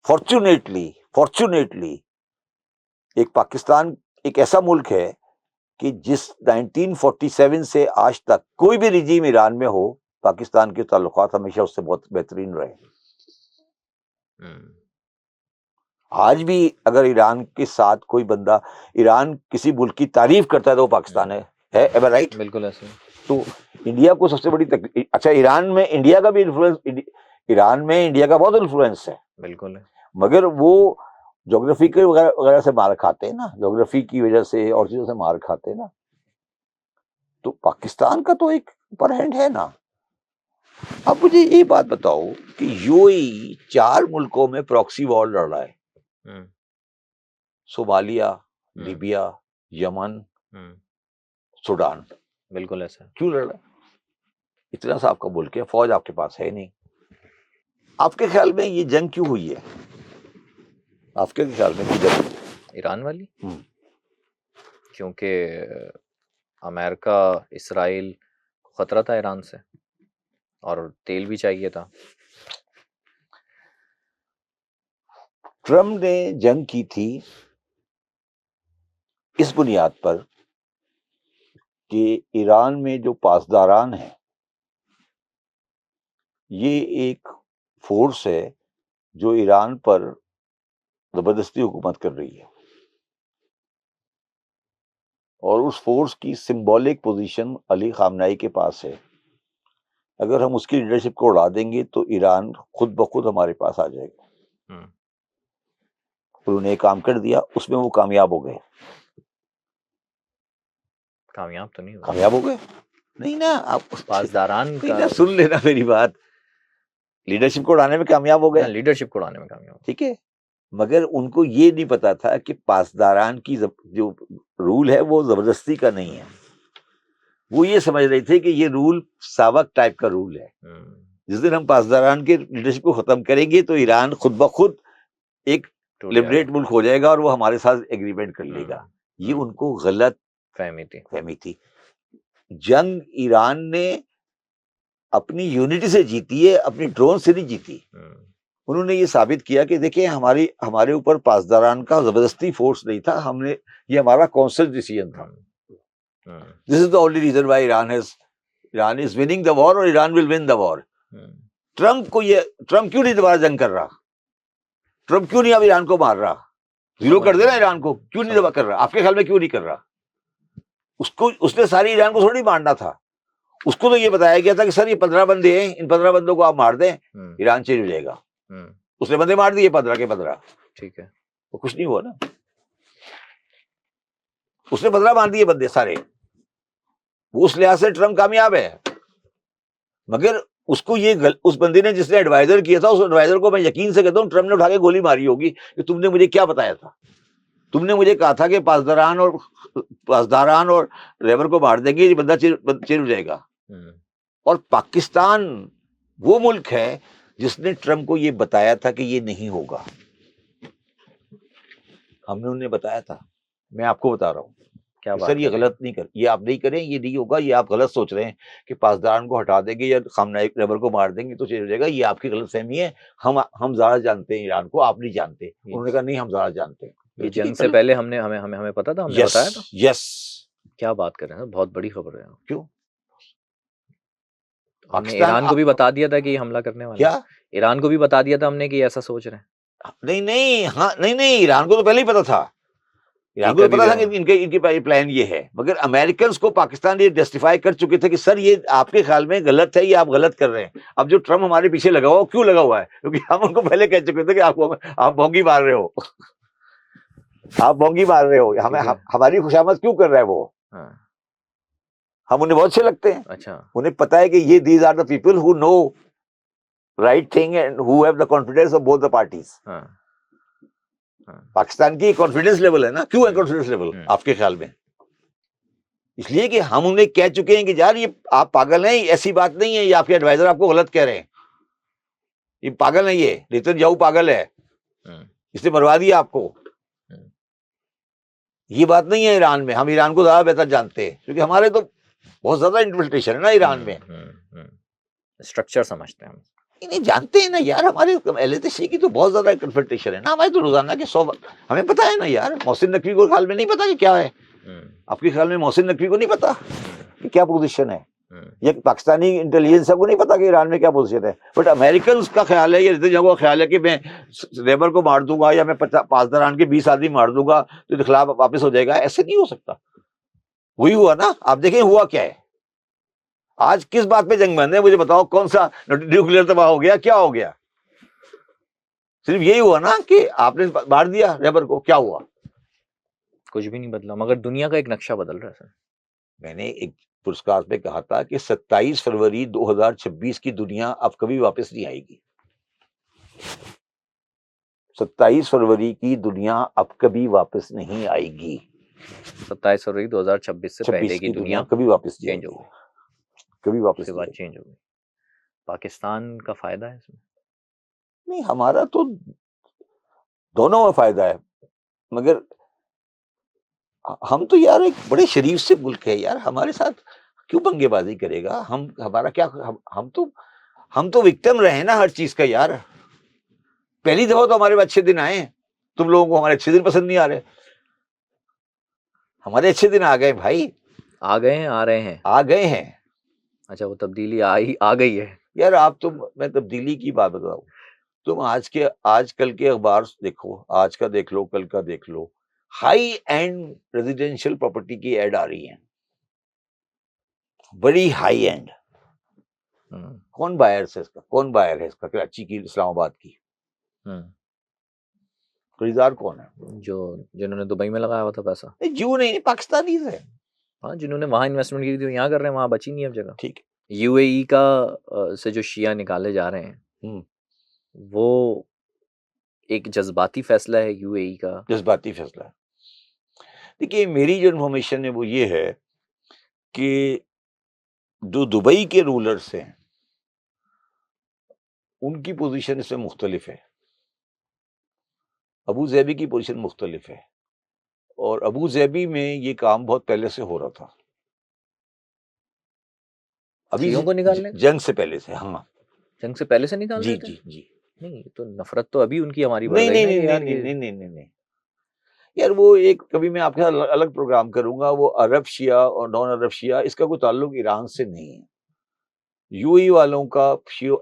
फॉर्चुनेटली एक पाकिस्तान एक ऐसा मुल्क है कि जिस 1947 से आज तक कोई भी रिजीम ईरान में हो, पाकिस्तान के ताल्लुकात हमेशा उससे बहुत बेहतरीन रहे। आज भी अगर ईरान के साथ कोई बंदा, ईरान किसी मुल्क की तारीफ करता है तो वो पाकिस्तान है। Ever right? बिल्कुल ऐसे। तो इंडिया को सबसे बड़ी अच्छा, ईरान में इंडिया का भी इन्फ्लुएंस, ईरान में इंडिया का बहुत इन्फ्लुएंस है। बिल्कुल है। मगर वो ज्योग्राफी के वगैरह से मार खाते हैं ना, ज्योग्राफी की वजह से और चीजों से मार खाते हैं ना। तो पाकिस्तान का तो एक अपर हैंड है ना। अब मुझे ये बात बताओ कि यूएई 4 मुल्कों में प्रॉक्सी वॉर लड़ रहा है। Somalia, Libya, Yemen, Sudan. बिल्कुल ऐसा। क्यों लड़ रहा है? इतना सा आपका मुल्क है, फौज आपके पास है नहीं। आपके ख्याल में ये जंग क्यों हुई है? आपके ख्याल में क्यों जंग? ईरान वाली? क्योंकि अमेरिका, इसराइल को खतरा था ईरान से और तेल भी चाहिए था। ट्रम्प ने जंग की थी इस बुनियाद पर कि ईरान में जो पासदारान है, ये एक फोर्स है जो ईरान पर जबरदस्ती हुकूमत कर रही है, और उस फोर्स की सिंबॉलिक पोजीशन अली खामनाई के पास है। अगर हम उसकी लीडरशिप को उड़ा देंगे तो ईरान खुद ब खुद हमारे पास आ जाएगा। उन्होंने एक काम कर दिया, उसमें वो कामयाब हो गए। कामयाब तो नहीं हुए। कामयाब हो गए नहीं ना। आप पासदारान का ना, सुन लेना मेरी बात। लीडरशिप को उड़ाने में कामयाब हो गए, लीडरशिप को उड़ाने में कामयाब, ठीक है। मगर उनको ये नहीं पता था कि पासदारान की जो रूल है वो जबरदस्ती का नहीं है। वो ये समझ रहे थे कि ये रूल सावक टाइप का रूल है। जिस दिन हम पासदारान के लीडरशिप को खत्म करेंगे तो ईरान खुद ब खुद एक लिबरेट मुल्क हो जाएगा और वो हमारे साथ एग्रीमेंट कर लेगा। ये उनको गलत फहमी थी। जंग ईरान ने अपनी यूनिटी से जीती है, अपनी ड्रोन से नहीं जीती। उन्होंने ये साबित किया कि देखिए हमारे ऊपर पासदारान का जबरदस्ती फोर्स नहीं था, ये हमारा कॉन्शियस डिसीजन था। This is the only reason why Iran is winning the war, और Iran will win the war. Trump क्यों नहीं दोबारा जंग कर रहा? ट्रम्प क्यों नहीं अब ईरान को मार रहा? जीरो कर देना ईरान को, क्यों नहीं दबा कर रहा? आपके ख्याल में क्यों नहीं कर रहा? उसने सारी ईरान को थोड़ी मारना था। उसको तो ये बताया गया था कि सर ये 15 बंदे हैं, इन 15 बंदों को आप मार दें, ईरान चेंज हो जाएगा। उसने बंदे मार दिए 15 के 15, ठीक है, वो कुछ नहीं हुआ ना। उसने 15 मार दिए बंदे सारे, वो उस लिहाज से ट्रम्प कामयाब है। मगर उसको उस बंदे ने जिसने एडवाइजर किया था, उस एडवाइजर को मैं यकीन से कहता हूँ ट्रम्प ने उठा के गोली मारी होगी कि तुमने मुझे क्या बताया था? तुमने मुझे कहा था कि पासदारान और लेबर को मार देंगे, ये बंदा चेंज हो जाएगा। और पाकिस्तान वो मुल्क है जिसने ट्रम्प को ये बताया था कि ये नहीं होगा। हमने उन्हें बताया था। मैं आपको बता रहा हूँ क्या सर ये गलत नहीं कर, ये आप नहीं करें, ये नहीं होगा, ये आप गलत सोच रहे हैं कि पासदारान को हटा देंगे या खामनाई लेबर को मार देंगे तो चेंज हो जाएगा। ये आपकी गलतफहमी है। हम ज्यादा जानते हैं ईरान को, आप नहीं जानते। उन्होंने कहा नहीं, हम ज्यादा जानते हैं। ये जंग से पहले हमें पता था, हमने बताया था। यस, क्या बात कर रहे हैं, बहुत बड़ी खबर है। क्यों? हमने ईरान को भी बता दिया था कि ये हमला करने वाला। क्या? ईरान को भी बता दिया था हमने कि ऐसा सोच रहे हैं। नहीं, ईरान को तो पहले ही पता था। ईरान को पता था कि इनके प्लान ये है। मगर अमेरिकन को पाकिस्तान ये जस्टिफाई कर चुके थे कि सर ये आपके ख्याल में गलत है, ये आप गलत कर रहे हैं। अब जो ट्रम्प हमारे पीछे लगा हुआ, क्यों लगा हुआ है? क्योंकि हम उनको पहले कह चुके थे कि आप भोंगी मार रहे हो, आप भोंगी मार रहे हो, हमारी खुशामद क्यों कर रहा है वो? हम उन्हें बहुत अच्छे लगते हैं। अच्छा, उन्हें पता है कि ये these are the people who know right thing and who have the confidence of both the parties. Pakistan की कॉन्फिडेंस लेवल है ना। क्यों है कॉन्फिडेंस लेवल आपके ख्याल में? इसलिए कि हम उन्हें कह चुके हैं कि यार ये आप पागल हैं, ऐसी बात नहीं है, ये आपके एडवाइजर आपको गलत कह रहे हैं, ये पागल है, ये नेतन्याहू पागल है, इसने मरवा दिया आपको। ये बात नहीं है ईरान में, हम ईरान को ज्यादा बेहतर जानते हैं क्योंकि हमारे तो बहुत ज्यादा इन्फिल्ट्रेशन है ना ईरान में, स्ट्रक्चर समझते हैं हम। नहीं जानते हैं ना यार, हमारे एलएचसी की तो बहुत ज्यादा कन्फ्रंटेशन है ना, हमारे तो रोजाना के 100 हमें पता है ना यार। मोहसिन नकवी को ख्याल में नहीं पता कि क्या है, आपके ख्याल में मोहसिन नकवी को नहीं पता कि क्या पोजीशन है, या पाकिस्तानी इंटेलिजेंस को नहीं पता कि ईरान में क्या पोजीशन है, बट अमेरिकन का ख्याल है, या नेतन्याहू का ख्याल है कि मैं लेबर को मार दूंगा या मैं 5 के 20 आदमी मार दूंगा तो खिलाफ वापस हो जाएगा। ऐसे नहीं हो सकता। वही हुआ ना, आप देखें हुआ क्या है। आज किस बात पे जंग बंद है, मुझे बताओ, कौन सा न्यूक्लियर तबाह हो गया, क्या हो गया? सिर्फ यही हुआ ना कि आपने मार दिया लेबर को, क्या हुआ? कुछ भी नहीं बदला, मगर दुनिया का एक नक्शा बदल रहा है सर। मैंने एक पुरस्कार पे कहा था कि 27 फरवरी 2026 की दुनिया अब कभी वापस नहीं आएगी। 27 फरवरी की दुनिया अब कभी वापस नहीं आएगी। 27 फरवरी 2026 से पहले की दुनिया कभी वापस चेंज हो गई, कभी वापस उसके बाद चेंज हो गई। पाकिस्तान का फायदा है इसमें? नहीं, हमारा तो दोनों में फायदा है, मगर हम तो यार एक बड़े शरीफ से मुल्क है यार, हमारे साथ क्यों पंगेबाजी करेगा? हमारा क्या, हम तो विक्टिम रहे ना हर चीज का यार। पहली दफा तो हमारे अच्छे दिन आए, तुम लोगों को हमारे अच्छे दिन पसंद नहीं आ रहे। हमारे अच्छे दिन आ गए भाई, आ गए हैं, आ रहे हैं, आ गए हैं। अच्छा, वो तब्दीली आ गई है यार। आप मैं तब्दीली की बात बताऊं, तुम आजकल के अखबार देखो, आज का देख लो, कल का देख लो, हाई एंड रेजिडेंशियल प्रॉपर्टी की एड आ रही है, बड़ी हाई एंड। कौन बायर है इसका, कौन बायर है इसका? कराची की, इस्लामाबाद की खरीदार कौन है? जिन्होंने दुबई में लगाया हुआ था पैसा। जू नहीं, पाकिस्तानी है। हाँ, जिन्होंने वहां इन्वेस्टमेंट की थी, यहाँ कर रहे हैं, वहां बची नहीं अब जगह। ठीक है। यूएई का से जो शिया निकाले जा रहे हैं, वो एक जज्बाती फैसला है यूएई का। जज्बाती फैसला है। देखिए, मेरी जो इन्फॉर्मेशन है वो ये है कि जो दुबई के रूलर्स हैं उनकी पोजीशन इसमें मुख्तलिफ है, अबू ज़ैबी की पोजीशन मुख्तलिफ है, और अबू ज़ैबी में ये काम बहुत पहले से हो रहा था, अभी को निकालने जंग से पहले से। हाँ, जंग से पहले से निकाल जी रहे थे? जी जी। नहीं, तो नफरत तो अभी उनकी हमारी बढ़ नहीं गई नहीं ना यार। नहीं नहीं नहीं नहीं यार, वो एक कभी मैं आपके साथ अलग प्रोग्राम करूंगा, वो अरब शिया और नॉन अरब शिया, इसका कोई ताल्लुक ईरान से नहीं है। यूएई वालों का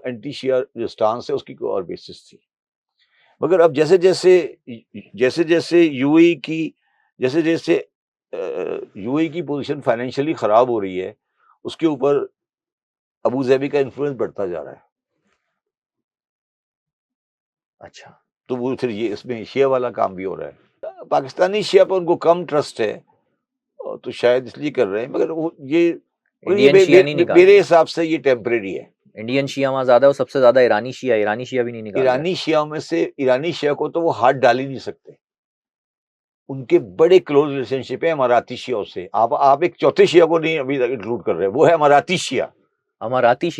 एंटी शिया जो स्टांस है उसकी कोई और बेसिस थी, मगर अब जैसे जैसे यूएई की पोजीशन फाइनेंशियली खराब हो रही है, उसके ऊपर अबू ज़ैबी का इन्फ्लुएंस बढ़ता जा रहा है। अच्छा, तो वो फिर ये इसमें शिया वाला काम भी हो रहा है। पाकिस्तानी शिया पर उनको कम ट्रस्ट है, तो शायद इसलिए कर रहे हैं, मगर वो ये मेरे हिसाब से ये टेम्परेरी है। इंडियन शिया वहां ज्यादा है, सबसे ज्यादा ईरानी शिया भी नहीं निकाल रहे। ईरानी शिया में से ईरानी शिया को तो वो हाथ डाल ही नहीं सकते, उनके बड़े क्लोज रिलेशनशिप है अमाराती शिया से। आप एक चौथे शिया को नहीं अभी तक इंक्लूड कर रहे, वो है अमाराती शिया। अमाराती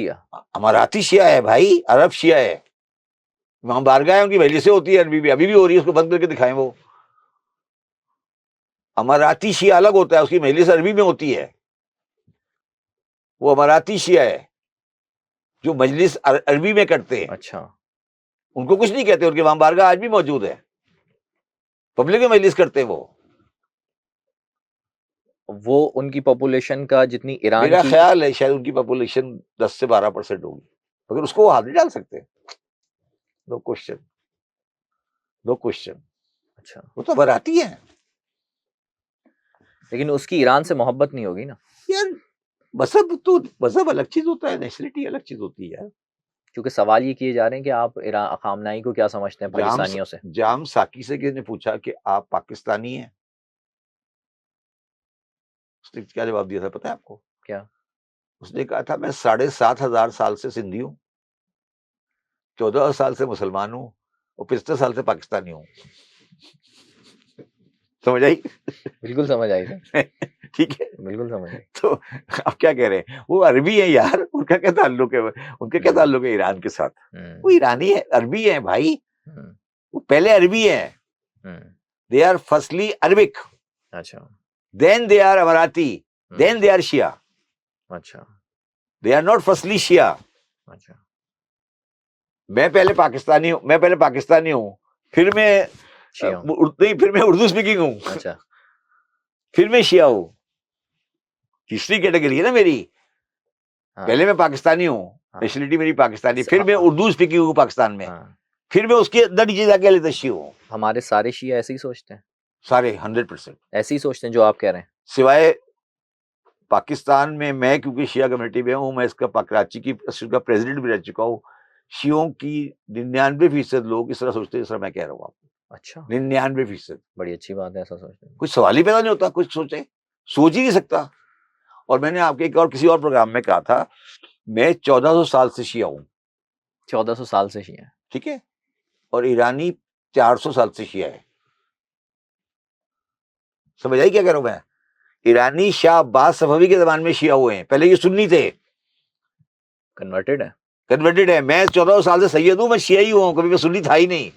शिया है भाई, अरब शिया है, वहां बारगाह है उनकी मजलिसें होती है, अभी भी हो रही है, उसको बंद करके दिखाएं। वो अमाराती शिया अलग होता है, उसकी मजलिस अरबी में होती है, वो अमाराती शिया है जो मजलिस अरबी में करते हैं। अच्छा, उनको कुछ नहीं कहते, उनके वहां बारगाह आज भी मौजूद है, पब्लिक में मजलिस करते हैं। वो उनकी पॉपुलेशन का जितनी ईरान मेरा ख्याल है शायद उनकी पॉपुलेशन 10 से 12% होगी, मगर उसको वो हाथ नहीं डाल सकते। No question. अच्छा, वो तो बराती है, लेकिन उसकी ईरान से मोहब्बत नहीं होगी ना यार। मजहब अलग चीज होता है, नेशनलिटी अलग चीज होती है यार। क्योंकि सवाल ये किए जा रहे हैं कि आप खामनाई को क्या समझते हैं पाकिस्तानियों से। जाम साकी से किसी ने पूछा कि आप पाकिस्तानी हैं, उसने क्या जवाब दिया था पता है आपको? क्या? उसने कहा था मैं 7,500 साल से सिंधी हूँ, 14 साल से मुसलमान हूँ, और 75 साल से पाकिस्तानी हूँ। समझ आई? बिल्कुल समझ आई। ठीक है, बिल्कुल समझ गए। तो आप क्या कह रहे हैं, वो अरबी है यार, उनका क्या ताल्लुक है, उनका क्या ताल्लुक है ईरान के साथ, वो ईरानी है, अरबी है भाई, वो पहले अरबी है, दे आर फर्स्टली अरबिक, अच्छा then they are Emirati, then they are Shia, अच्छा they are not firstly Shia. अच्छा मैं पहले पाकिस्तानी हूँ, फिर मैं शिया हूँ। नहीं, फिर मैं उर्दू स्पीकिंग हूँ, अच्छा फिर मैं शिया हूँ, तीसरी कैटेगरी है ना मेरी। हाँ पहले मैं पाकिस्तानी हूँ, हाँ नेशनलिटी मेरी पाकिस्तानी, स- फिर मैं हाँ उर्दू स्पीकिंग हूँ पाकिस्तान में, हाँ। फिर मैं उसके अंदर नीचे जाके अली तशी हूँ। हमारे सारे शिया ऐसे ही सोचते हैं, सारे 100%, ऐसे ही सोचते हैं जो आप कह रहे हैं। सिवाय पाकिस्तान में मैं, क्योंकि शिया कम्युनिटी में हूँ, मैं इसका कराची की इसका प्रेसिडेंट भी रह चुका हूँ, शियों की 99% लोग इस तरह सोचते हैं जिस तरह मैं कह रहा हूँ आपको, अच्छा 99%। बड़ी अच्छी बात है ऐसा सोचते हैं। कुछ सवाल ही पैदा नहीं होता, कुछ सोचे, सोच ही नहीं सकता। और मैंने आपके एक और किसी और प्रोग्राम में कहा था, मैं 1400 साल से शिया हूँ, 1400 साल से शिया है। ठीक है, और ईरानी 400 साल से शिया है। समझ आई क्या कह रहा हूं मैं? ईरानी शाह अब्बास सफवी के जमाने में शिया हुए हैं, पहले ये सुन्नी थे, कन्वर्टेड है। कन्वर्टेड है। मैं 1400 साल से सैयद हूं, मैं शिया ही हूं, कभी मैं सुन्नी था ही नहीं।